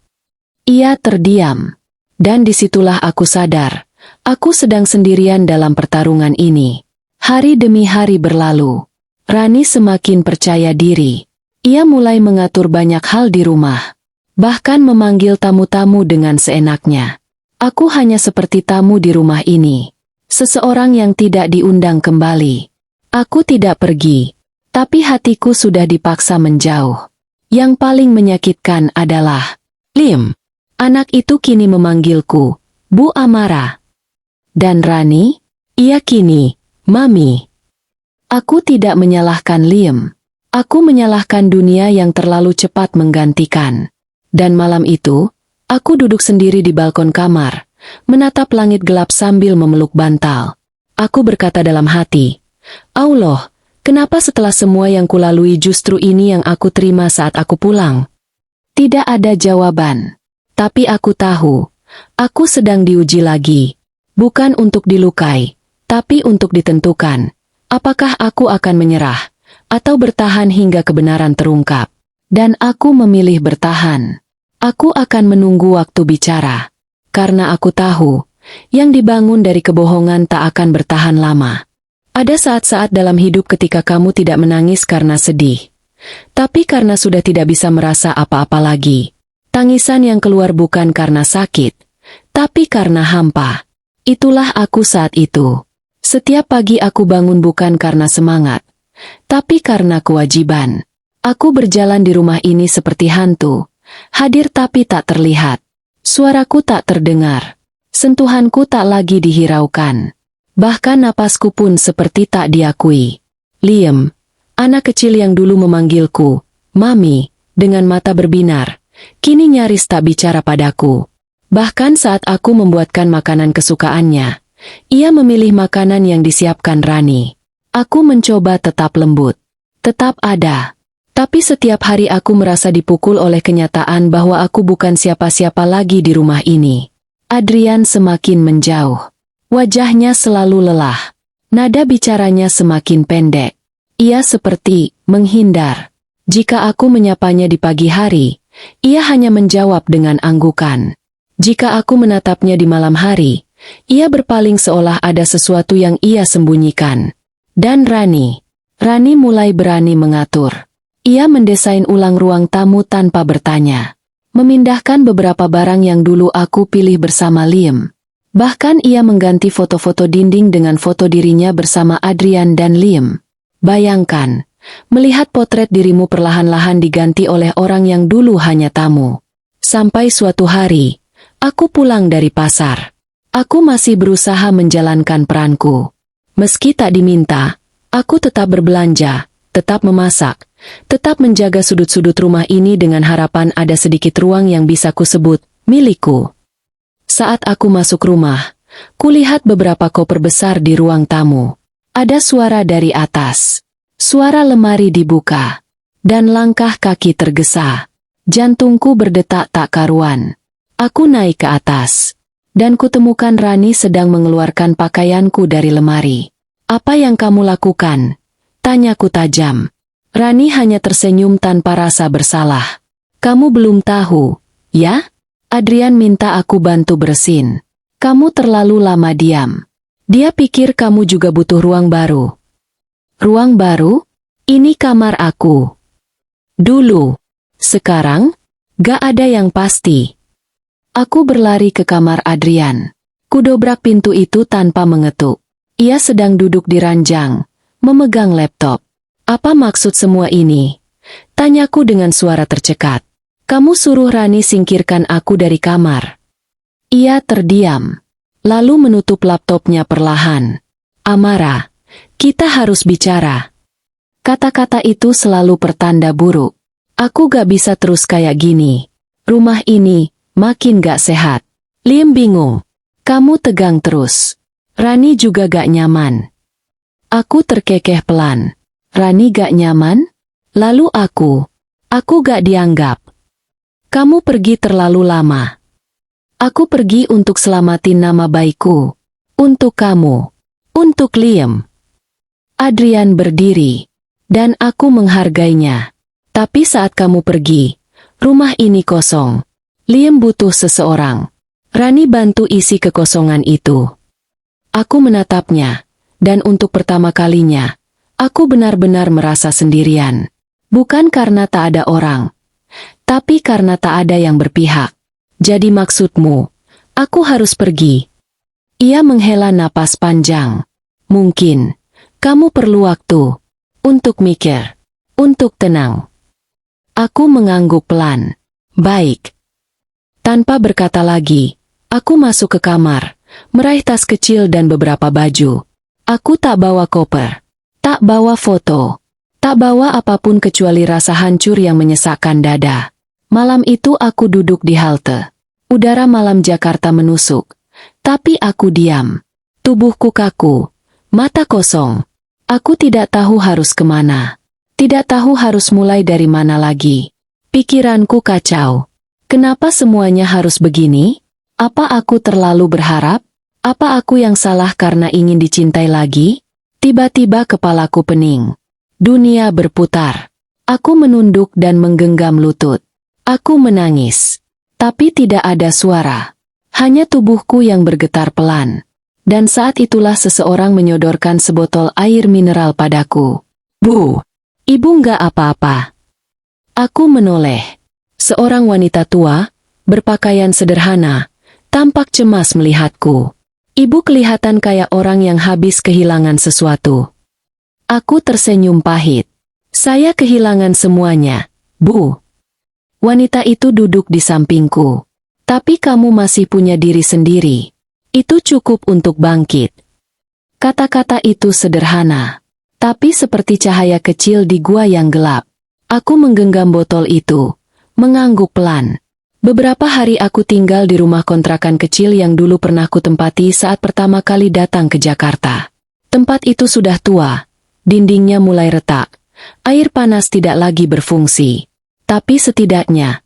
S1: Ia terdiam. Dan disitulah aku sadar, aku sedang sendirian dalam pertarungan ini. Hari demi hari berlalu. Rani semakin percaya diri. Ia mulai mengatur banyak hal di rumah. Bahkan memanggil tamu-tamu dengan seenaknya. Aku hanya seperti tamu di rumah ini. Seseorang yang tidak diundang kembali. Aku tidak pergi, tapi hatiku sudah dipaksa menjauh. Yang paling menyakitkan adalah Liam. Anak itu kini memanggilku, Bu Amara. Dan Rani? Ia kini, Mami. Aku tidak menyalahkan Liam. Aku menyalahkan dunia yang terlalu cepat menggantikan. Dan malam itu, aku duduk sendiri di balkon kamar, menatap langit gelap sambil memeluk bantal. Aku berkata dalam hati, Allah, kenapa setelah semua yang kulalui justru ini yang aku terima saat aku pulang? Tidak ada jawaban. Tapi aku tahu, aku sedang diuji lagi. Bukan untuk dilukai, tapi untuk ditentukan. Apakah aku akan menyerah, atau bertahan hingga kebenaran terungkap? Dan aku memilih bertahan. Aku akan menunggu waktu bicara. Karena aku tahu, yang dibangun dari kebohongan tak akan bertahan lama. Ada saat-saat dalam hidup ketika kamu tidak menangis karena sedih. Tapi karena sudah tidak bisa merasa apa-apa lagi. Tangisan yang keluar bukan karena sakit, tapi karena hampa. Itulah aku saat itu. Setiap pagi aku bangun bukan karena semangat, tapi karena kewajiban. Aku berjalan di rumah ini seperti hantu, hadir tapi tak terlihat. Suaraku tak terdengar. Sentuhanku tak lagi dihiraukan. Bahkan napasku pun seperti tak diakui. Liam, anak kecil yang dulu memanggilku, Mami, dengan mata berbinar, kini nyaris tak bicara padaku. Bahkan saat aku membuatkan makanan kesukaannya, ia memilih makanan yang disiapkan Rani. Aku mencoba tetap lembut, tetap ada. Tapi setiap hari aku merasa dipukul oleh kenyataan bahwa aku bukan siapa-siapa lagi di rumah ini. Adrian semakin menjauh. Wajahnya selalu lelah. Nada bicaranya semakin pendek. Ia seperti menghindar. Jika aku menyapanya di pagi hari, ia hanya menjawab dengan anggukan. Jika aku menatapnya di malam hari, ia berpaling seolah ada sesuatu yang ia sembunyikan. Dan Rani mulai berani mengatur. Ia mendesain ulang ruang tamu tanpa bertanya. Memindahkan beberapa barang yang dulu aku pilih bersama Liam. Bahkan ia mengganti foto-foto dinding dengan foto dirinya bersama Adrian dan Liam. Bayangkan, melihat potret dirimu perlahan-lahan diganti oleh orang yang dulu hanya tamu. Sampai suatu hari, aku pulang dari pasar. Aku masih berusaha menjalankan peranku. Meski tak diminta, aku tetap berbelanja, tetap memasak, tetap menjaga sudut-sudut rumah ini dengan harapan ada sedikit ruang yang bisa kusebut milikku. Saat aku masuk rumah, kulihat beberapa koper besar di ruang tamu. Ada suara dari atas. Suara lemari dibuka. Dan langkah kaki tergesa. Jantungku berdetak tak karuan. Aku naik ke atas. Dan kutemukan Rani sedang mengeluarkan pakaianku dari lemari. Apa yang kamu lakukan? Tanyaku tajam. Rani hanya tersenyum tanpa rasa bersalah. Kamu belum tahu, ya? Adrian minta aku bantu bersin. Kamu terlalu lama diam. Dia pikir kamu juga butuh ruang baru. Ruang baru? Ini kamar aku. Dulu. Sekarang, gak ada yang pasti. Aku berlari ke kamar Adrian. Kudobrak pintu itu tanpa mengetuk. Ia sedang duduk di ranjang, memegang laptop. Apa maksud semua ini? Tanyaku dengan suara tercekat. Kamu suruh Rani singkirkan aku dari kamar. Ia terdiam, lalu menutup laptopnya perlahan. Amara, kita harus bicara. Kata-kata itu selalu pertanda buruk. Aku gak bisa terus kayak gini. Rumah ini makin gak sehat. Liam bingung. Kamu tegang terus. Rani juga gak nyaman. Aku terkekeh pelan. Rani gak nyaman? Lalu aku gak dianggap. Kamu pergi terlalu lama. Aku pergi untuk selamatin nama baikku. Untuk kamu. Untuk Liam. Adrian berdiri. Dan aku menghargainya. Tapi saat kamu pergi, rumah ini kosong. Liam butuh seseorang. Rani bantu isi kekosongan itu. Aku menatapnya. Dan untuk pertama kalinya, aku benar-benar merasa sendirian. Bukan karena tak ada orang, tapi karena tak ada yang berpihak. Jadi maksudmu, aku harus pergi. Ia menghela napas panjang. Mungkin, kamu perlu waktu. Untuk mikir. Untuk tenang. Aku mengangguk pelan. Baik. Tanpa berkata lagi, aku masuk ke kamar, meraih tas kecil dan beberapa baju. Aku tak bawa koper. Tak bawa foto. Tak bawa apapun kecuali rasa hancur yang menyesakkan dada. Malam itu aku duduk di halte. Udara malam Jakarta menusuk. Tapi aku diam. Tubuhku kaku. Mata kosong. Aku tidak tahu harus kemana. Tidak tahu harus mulai dari mana lagi. Pikiranku kacau. Kenapa semuanya harus begini? Apa aku terlalu berharap? Apa aku yang salah karena ingin dicintai lagi? Tiba-tiba kepalaku pening. Dunia berputar. Aku menunduk dan menggenggam lutut. Aku menangis. Tapi tidak ada suara. Hanya tubuhku yang bergetar pelan. Dan saat itulah seseorang menyodorkan sebotol air mineral padaku. Bu, ibu nggak apa-apa. Aku menoleh. Seorang wanita tua, berpakaian sederhana, tampak cemas melihatku. Ibu kelihatan kayak orang yang habis kehilangan sesuatu. Aku tersenyum pahit. Saya kehilangan semuanya, Bu. Wanita itu duduk di sampingku. Tapi kamu masih punya diri sendiri. Itu cukup untuk bangkit. Kata-kata itu sederhana. Tapi seperti cahaya kecil di gua yang gelap. Aku menggenggam botol itu. Mengangguk pelan. Beberapa hari aku tinggal di rumah kontrakan kecil yang dulu pernah kutempati saat pertama kali datang ke Jakarta. Tempat itu sudah tua. Dindingnya mulai retak. Air panas tidak lagi berfungsi. Tapi setidaknya,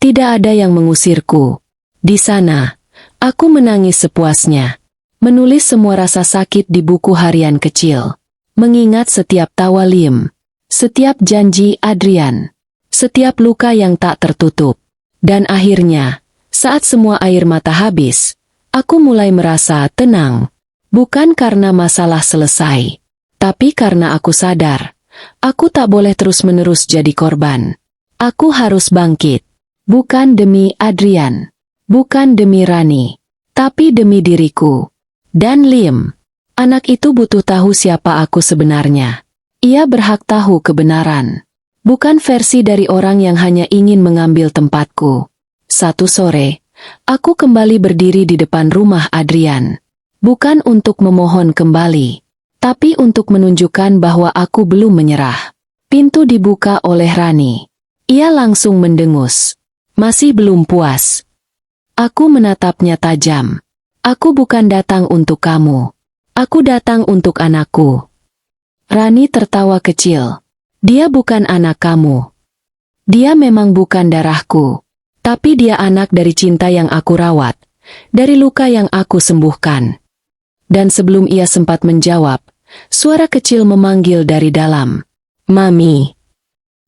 S1: tidak ada yang mengusirku. Di sana, aku menangis sepuasnya. Menulis semua rasa sakit di buku harian kecil. Mengingat setiap tawa Liam. Setiap janji Adrian. Setiap luka yang tak tertutup. Dan akhirnya, saat semua air mata habis, aku mulai merasa tenang. Bukan karena masalah selesai. Tapi karena aku sadar, aku tak boleh terus-menerus jadi korban. Aku harus bangkit. Bukan demi Adrian. Bukan demi Rani. Tapi demi diriku. Dan Liam. Anak itu butuh tahu siapa aku sebenarnya. Ia berhak tahu kebenaran. Bukan versi dari orang yang hanya ingin mengambil tempatku. Satu sore, aku kembali berdiri di depan rumah Adrian. Bukan untuk memohon kembali. Tapi untuk menunjukkan bahwa aku belum menyerah. Pintu dibuka oleh Rani. Ia langsung mendengus. Masih belum puas. Aku menatapnya tajam. Aku bukan datang untuk kamu. Aku datang untuk anakku. Rani tertawa kecil. Dia bukan anak kamu. Dia memang bukan darahku. Tapi dia anak dari cinta yang aku rawat. Dari luka yang aku sembuhkan. Dan sebelum ia sempat menjawab, suara kecil memanggil dari dalam. Mami.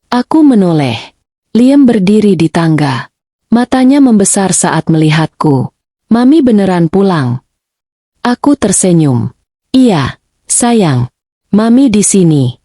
S1: Aku menoleh. Liam berdiri di tangga. Matanya membesar saat melihatku. Mami beneran pulang. Aku tersenyum. Iya, sayang. Mami di sini.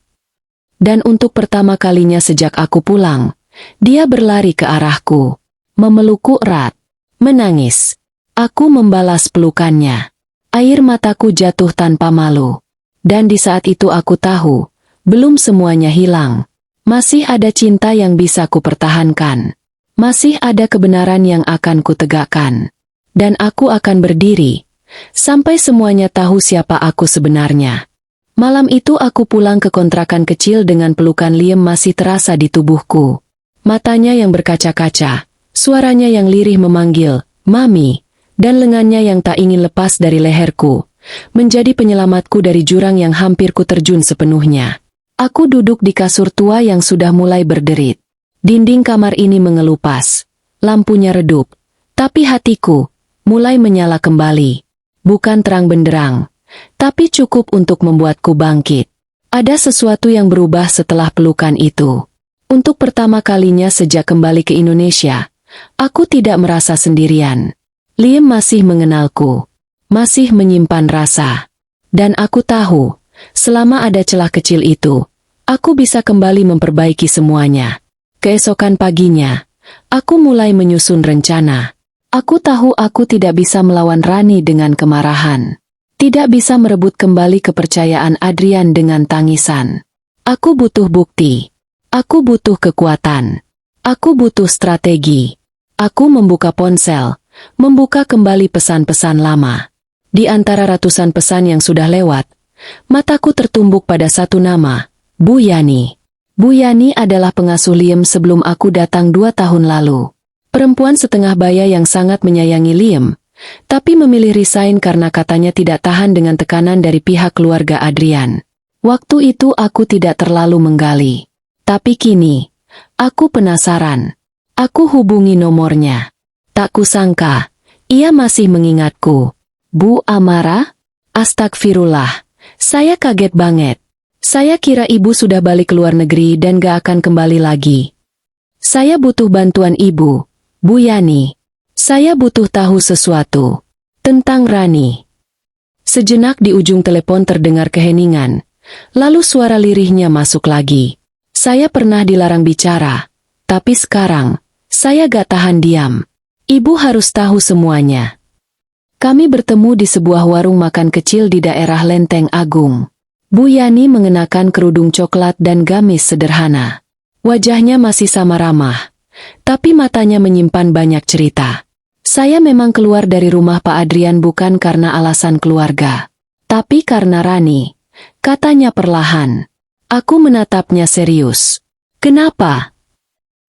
S1: Dan untuk pertama kalinya sejak aku pulang, dia berlari ke arahku, memelukku erat, menangis. Aku membalas pelukannya. Air mataku jatuh tanpa malu. Dan di saat itu aku tahu, belum semuanya hilang. Masih ada cinta yang bisa kupertahankan. Masih ada kebenaran yang akan kutegakkan. Dan aku akan berdiri, sampai semuanya tahu siapa aku sebenarnya. Malam itu aku pulang ke kontrakan kecil dengan pelukan Liam masih terasa di tubuhku. Matanya yang berkaca-kaca, suaranya yang lirih memanggil, "Mami," dan lengannya yang tak ingin lepas dari leherku, menjadi penyelamatku dari jurang yang hampir ku terjun sepenuhnya. Aku duduk di kasur tua yang sudah mulai berderit. Dinding kamar ini mengelupas, lampunya redup, tapi hatiku mulai menyala kembali. Bukan terang benderang, tapi cukup untuk membuatku bangkit. Ada sesuatu yang berubah setelah pelukan itu. Untuk pertama kalinya sejak kembali ke Indonesia, aku tidak merasa sendirian. Liam masih mengenalku, masih menyimpan rasa. Dan aku tahu, selama ada celah kecil itu, aku bisa kembali memperbaiki semuanya. Keesokan paginya, aku mulai menyusun rencana. Aku tahu aku tidak bisa melawan Rani dengan kemarahan. Tidak bisa merebut kembali kepercayaan Adrian dengan tangisan. Aku butuh bukti. Aku butuh kekuatan. Aku butuh strategi. Aku membuka ponsel, membuka kembali pesan-pesan lama. Di antara ratusan pesan yang sudah lewat, mataku tertumbuk pada satu nama, Bu Yani. Bu Yani adalah pengasuh Liam sebelum aku datang 2 tahun lalu. Perempuan setengah baya yang sangat menyayangi Liam, tapi memilih resign karena katanya tidak tahan dengan tekanan dari pihak keluarga Adrian. Waktu itu aku tidak terlalu menggali. Tapi kini, aku penasaran. Aku hubungi nomornya. Tak kusangka, ia masih mengingatku. Bu Amara? Astagfirullah. Saya kaget banget. Saya kira ibu sudah balik ke luar negeri dan gak akan kembali lagi. Saya butuh bantuan ibu, Bu Yani. Saya butuh tahu sesuatu tentang Rani. Sejenak di ujung telepon terdengar keheningan, lalu suara lirihnya masuk lagi. Saya pernah dilarang bicara, tapi sekarang, saya gak tahan diam. Ibu harus tahu semuanya. Kami bertemu di sebuah warung makan kecil di daerah Lenteng Agung. Bu Yani mengenakan kerudung coklat dan gamis sederhana. Wajahnya masih sama ramah, tapi matanya menyimpan banyak cerita. Saya memang keluar dari rumah Pak Adrian bukan karena alasan keluarga, tapi karena Rani, katanya perlahan. Aku menatapnya serius. Kenapa?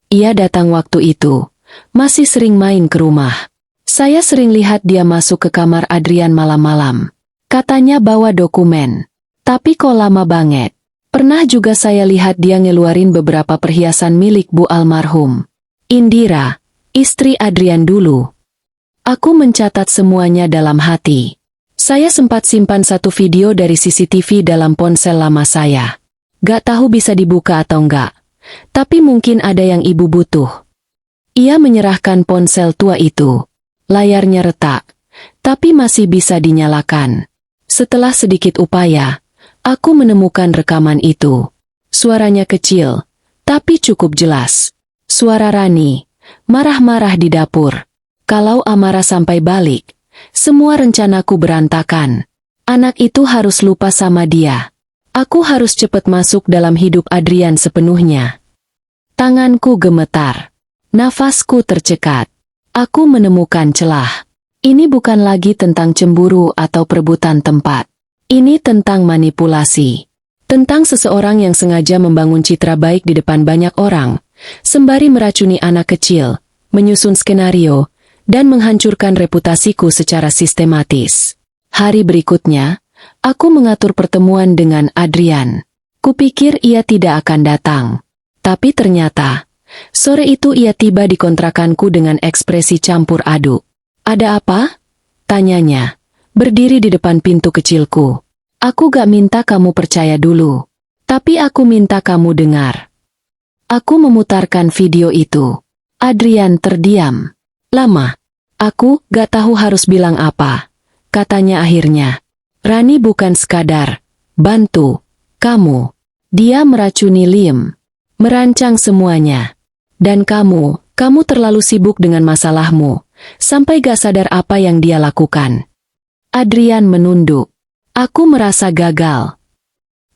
S1: Ia datang waktu itu, masih sering main ke rumah. Saya sering lihat dia masuk ke kamar Adrian malam-malam. Katanya bawa dokumen. Tapi kok lama banget. Pernah juga saya lihat dia ngeluarin beberapa perhiasan milik Bu almarhum Indira, istri Adrian dulu. Aku mencatat semuanya dalam hati. Saya sempat simpan satu video dari CCTV dalam ponsel lama saya. Gak tahu bisa dibuka atau enggak. Tapi mungkin ada yang ibu butuh. Ia menyerahkan ponsel tua itu. Layarnya retak, tapi masih bisa dinyalakan. Setelah sedikit upaya, aku menemukan rekaman itu. Suaranya kecil, tapi cukup jelas. Suara Rani, marah-marah di dapur. Kalau Amara sampai balik, semua rencanaku berantakan. Anak itu harus lupa sama dia. Aku harus cepat masuk dalam hidup Adrian sepenuhnya. Tanganku gemetar. Nafasku tercekat. Aku menemukan celah. Ini bukan lagi tentang cemburu atau perebutan tempat. Ini tentang manipulasi. Tentang seseorang yang sengaja membangun citra baik di depan banyak orang, sembari meracuni anak kecil, menyusun skenario, dan menghancurkan reputasiku secara sistematis. Hari berikutnya, aku mengatur pertemuan dengan Adrian. Kupikir ia tidak akan datang. Tapi ternyata, sore itu ia tiba di kontrakanku dengan ekspresi campur aduk. Ada apa? Tanyanya, berdiri di depan pintu kecilku. Aku gak minta kamu percaya dulu. Tapi aku minta kamu dengar. Aku memutarkan video itu. Adrian terdiam. Lama. Aku gak tahu harus bilang apa. katanya akhirnya. Rani bukan sekadar bantu kamu. Dia meracuni Liam. Merancang semuanya. Dan kamu terlalu sibuk dengan masalahmu, sampai gak sadar apa yang dia lakukan. Adrian menunduk. Aku merasa gagal.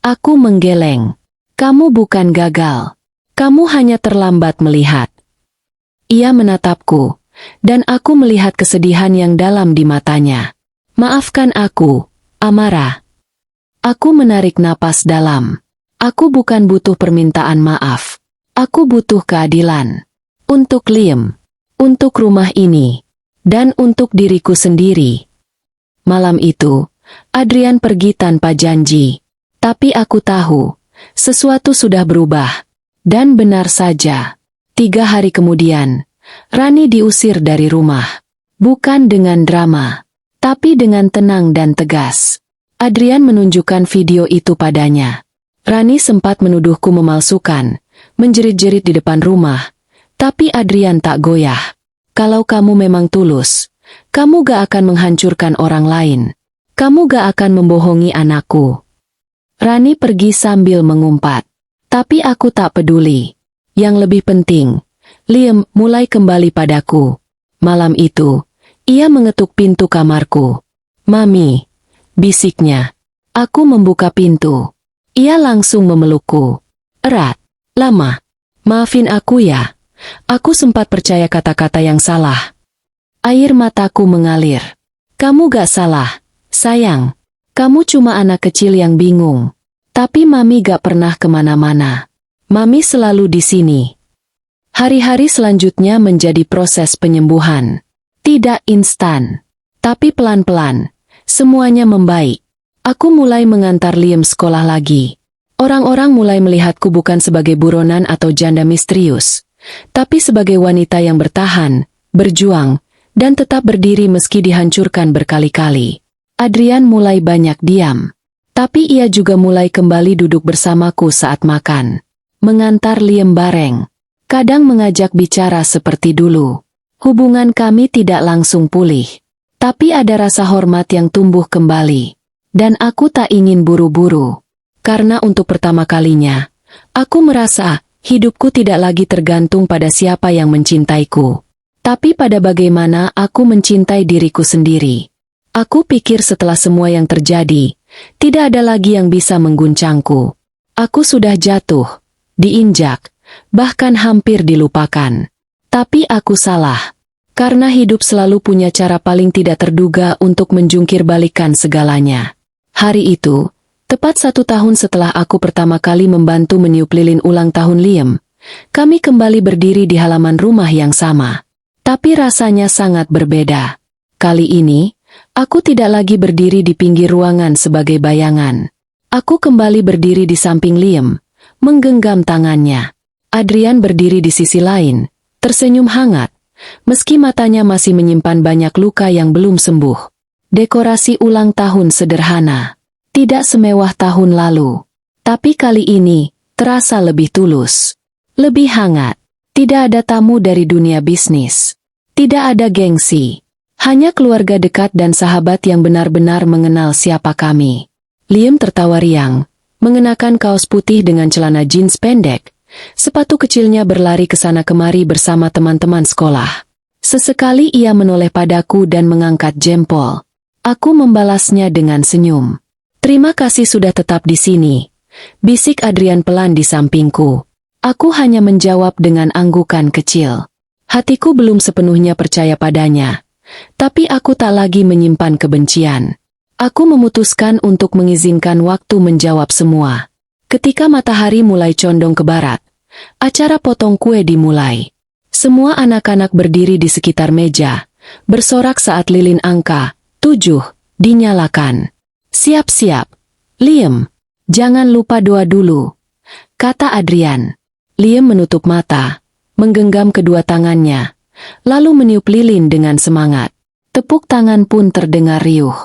S1: Aku menggeleng. Kamu bukan gagal. Kamu hanya terlambat melihat. Ia menatapku, dan aku melihat kesedihan yang dalam di matanya. Maafkan aku, Amara. Aku menarik napas dalam. Aku bukan butuh permintaan maaf. Aku butuh keadilan. Untuk Liam. Untuk rumah ini. Dan untuk diriku sendiri. Malam itu, Adrian pergi tanpa janji. Tapi aku tahu, sesuatu sudah berubah. Dan benar saja. 3 hari kemudian, Rani diusir dari rumah. Bukan dengan drama, tapi dengan tenang dan tegas. Adrian menunjukkan video itu padanya. Rani sempat menuduhku memalsukan, menjerit-jerit di depan rumah. Tapi Adrian tak goyah. Kalau kamu memang tulus, kamu gak akan menghancurkan orang lain. Kamu gak akan membohongi anakku. Rani pergi sambil mengumpat. Tapi aku tak peduli. Yang lebih penting, Liam mulai kembali padaku. Malam itu, ia mengetuk pintu kamarku. Mami, bisiknya. Aku membuka pintu. Ia langsung memelukku. Erat, lama. Maafin aku ya. Aku sempat percaya kata-kata yang salah. Air mataku mengalir. Kamu gak salah, sayang. Kamu cuma anak kecil yang bingung. Tapi Mami gak pernah kemana-mana. Mami selalu di sini. Hari-hari selanjutnya menjadi proses penyembuhan. Tidak instan. Tapi pelan-pelan. Semuanya membaik. Aku mulai mengantar Liam sekolah lagi. Orang-orang mulai melihatku bukan sebagai buronan atau janda misterius. Tapi sebagai wanita yang bertahan, berjuang, dan tetap berdiri meski dihancurkan berkali-kali. Adrian mulai banyak diam. Tapi ia juga mulai kembali duduk bersamaku saat makan. Mengantar Liam bareng. Kadang mengajak bicara seperti dulu. Hubungan kami tidak langsung pulih. Tapi ada rasa hormat yang tumbuh kembali. Dan aku tak ingin buru-buru. Karena untuk pertama kalinya, aku merasa hidupku tidak lagi tergantung pada siapa yang mencintaiku. Tapi pada bagaimana aku mencintai diriku sendiri. Aku pikir setelah semua yang terjadi, tidak ada lagi yang bisa mengguncangku. Aku sudah jatuh, diinjak, bahkan hampir dilupakan. Tapi aku salah. Karena hidup selalu punya cara paling tidak terduga untuk menjungkir balikan segalanya. Hari itu, tepat 1 tahun setelah aku pertama kali membantu meniup lilin ulang tahun Liam, kami kembali berdiri di halaman rumah yang sama. Tapi rasanya sangat berbeda. Kali ini, aku tidak lagi berdiri di pinggir ruangan sebagai bayangan. Aku kembali berdiri di samping Liam, menggenggam tangannya. Adrian berdiri di sisi lain, tersenyum hangat, meski matanya masih menyimpan banyak luka yang belum sembuh. Dekorasi ulang tahun sederhana, tidak semewah tahun lalu. Tapi kali ini, terasa lebih tulus, lebih hangat. Tidak ada tamu dari dunia bisnis. Tidak ada gengsi. Hanya keluarga dekat dan sahabat yang benar-benar mengenal siapa kami. Liam tertawa riang, mengenakan kaos putih dengan celana jeans pendek. Sepatu kecilnya berlari ke sana kemari bersama teman-teman sekolah. Sesekali ia menoleh padaku dan mengangkat jempol. Aku membalasnya dengan senyum. Terima kasih sudah tetap di sini, bisik Adrian pelan di sampingku. Aku hanya menjawab dengan anggukan kecil. Hatiku belum sepenuhnya percaya padanya. Tapi aku tak lagi menyimpan kebencian. Aku memutuskan untuk mengizinkan waktu menjawab semua. Ketika matahari mulai condong ke barat, acara potong kue dimulai. Semua anak-anak berdiri di sekitar meja, bersorak saat lilin angka 7 dinyalakan. Siap-siap, Liam. Jangan lupa doa dulu, kata Adrian. Liam menutup mata, menggenggam kedua tangannya, lalu meniup lilin dengan semangat. Tepuk tangan pun terdengar riuh.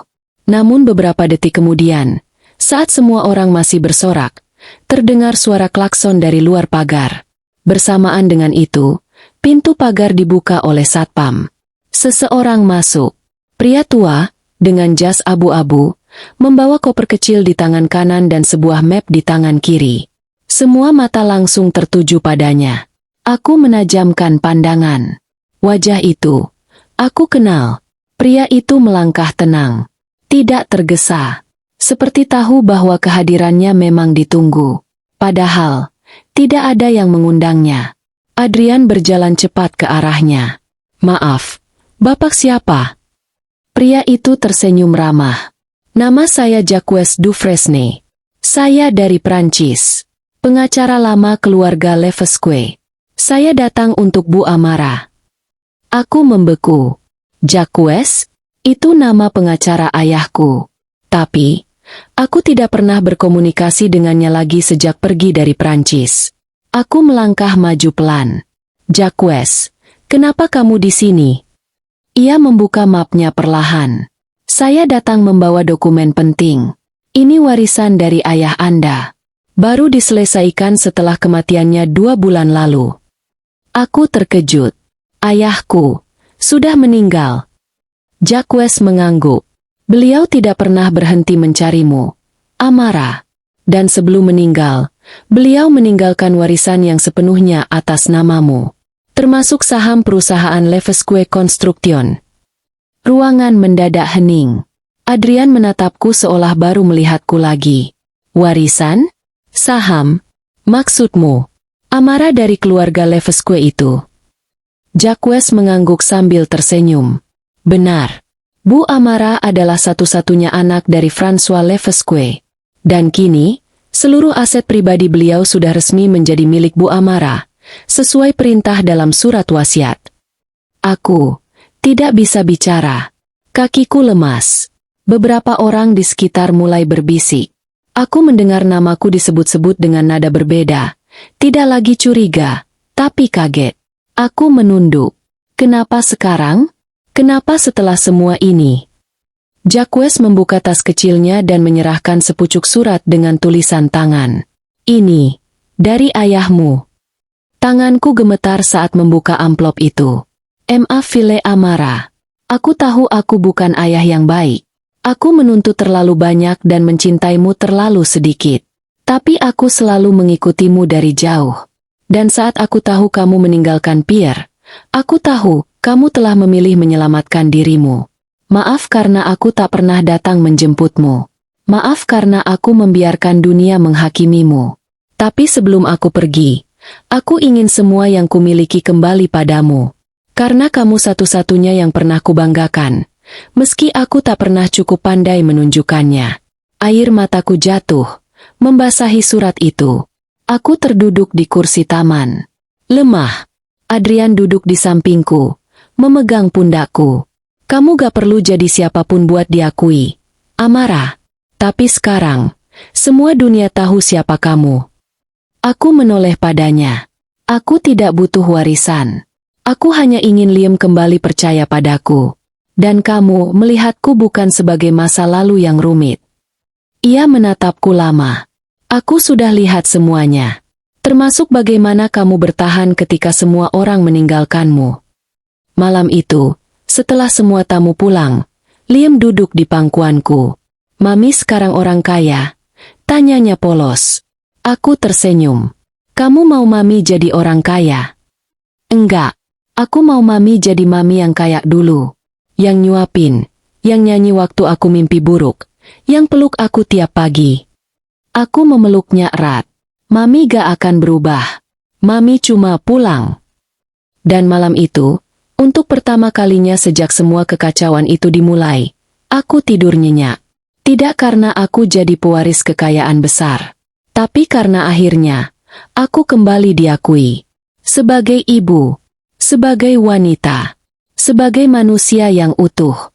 S1: Namun beberapa detik kemudian, saat semua orang masih bersorak, terdengar suara klakson dari luar pagar. Bersamaan dengan itu, pintu pagar dibuka oleh satpam. Seseorang masuk. Pria tua, dengan jas abu-abu, membawa koper kecil di tangan kanan dan sebuah map di tangan kiri. Semua mata langsung tertuju padanya. Aku menajamkan pandangan. Wajah itu, aku kenal. Pria itu melangkah tenang, tidak tergesa, seperti tahu bahwa kehadirannya memang ditunggu. Padahal, tidak ada yang mengundangnya. Adrian berjalan cepat ke arahnya. "Maaf, Bapak siapa?" Pria itu tersenyum ramah. "Nama saya Jacques Dufresne. Saya dari Prancis. Pengacara lama keluarga Levesque. Saya datang untuk Bu Amara." Aku membeku. Jacques? Itu nama pengacara ayahku. Tapi, aku tidak pernah berkomunikasi dengannya lagi sejak pergi dari Prancis. Aku melangkah maju pelan. "Jacques, kenapa kamu di sini?" Ia membuka mapnya perlahan. "Saya datang membawa dokumen penting. Ini warisan dari ayah Anda. Baru diselesaikan setelah kematiannya 2 bulan lalu." Aku terkejut. "Ayahku sudah meninggal." Jacques mengangguk. "Beliau tidak pernah berhenti mencarimu, Amara. Dan sebelum meninggal, beliau meninggalkan warisan yang sepenuhnya atas namamu, termasuk saham perusahaan Levesque Construction." Ruangan mendadak hening. Adrian menatapku seolah baru melihatku lagi. "Warisan? Saham? Maksudmu Amara dari keluarga Levesque itu?" Jacques mengangguk sambil tersenyum. "Benar. Bu Amara adalah satu-satunya anak dari François Levesque. Dan kini, seluruh aset pribadi beliau sudah resmi menjadi milik Bu Amara, sesuai perintah dalam surat wasiat." Aku tidak bisa bicara. Kakiku lemas. Beberapa orang di sekitar mulai berbisik. Aku mendengar namaku disebut-sebut dengan nada berbeda. Tidak lagi curiga, tapi kaget. Aku menunduk. Kenapa sekarang? Kenapa setelah semua ini? Jacques membuka tas kecilnya dan menyerahkan sepucuk surat dengan tulisan tangan. "Ini dari ayahmu." Tanganku gemetar saat membuka amplop itu. "M.A. Ville Amara. Aku tahu aku bukan ayah yang baik. Aku menuntut terlalu banyak dan mencintaimu terlalu sedikit. Tapi aku selalu mengikutimu dari jauh. Dan saat aku tahu kamu meninggalkan Pierre, aku tahu kamu telah memilih menyelamatkan dirimu. Maaf karena aku tak pernah datang menjemputmu. Maaf karena aku membiarkan dunia menghakimimu. Tapi sebelum aku pergi, aku ingin semua yang kumiliki kembali padamu. Karena kamu satu-satunya yang pernah kubanggakan. Meski aku tak pernah cukup pandai menunjukkannya." Air mataku jatuh, membasahi surat itu. Aku terduduk di kursi taman. Lemah. Adrian duduk di sampingku, memegang pundakku. "Kamu gak perlu jadi siapapun buat diakui, Amara. Tapi sekarang, semua dunia tahu siapa kamu." Aku menoleh padanya. "Aku tidak butuh warisan. Aku hanya ingin Liam kembali percaya padaku. Dan kamu melihatku bukan sebagai masa lalu yang rumit." Ia menatapku lama. "Aku sudah lihat semuanya. Termasuk bagaimana kamu bertahan ketika semua orang meninggalkanmu." Malam itu, setelah semua tamu pulang, Liam duduk di pangkuanku. "Mami sekarang orang kaya?" tanyanya polos. Aku tersenyum. "Kamu mau Mami jadi orang kaya?" "Enggak. Aku mau Mami jadi Mami yang kaya dulu. Yang nyuapin, yang nyanyi waktu aku mimpi buruk, yang peluk aku tiap pagi." Aku memeluknya erat. "Mami gak akan berubah. Mami cuma pulang." Dan malam itu, untuk pertama kalinya sejak semua kekacauan itu dimulai, aku tidur nyenyak. Tidak karena aku jadi pewaris kekayaan besar, tapi karena akhirnya, aku kembali diakui. Sebagai ibu, sebagai wanita, sebagai manusia yang utuh.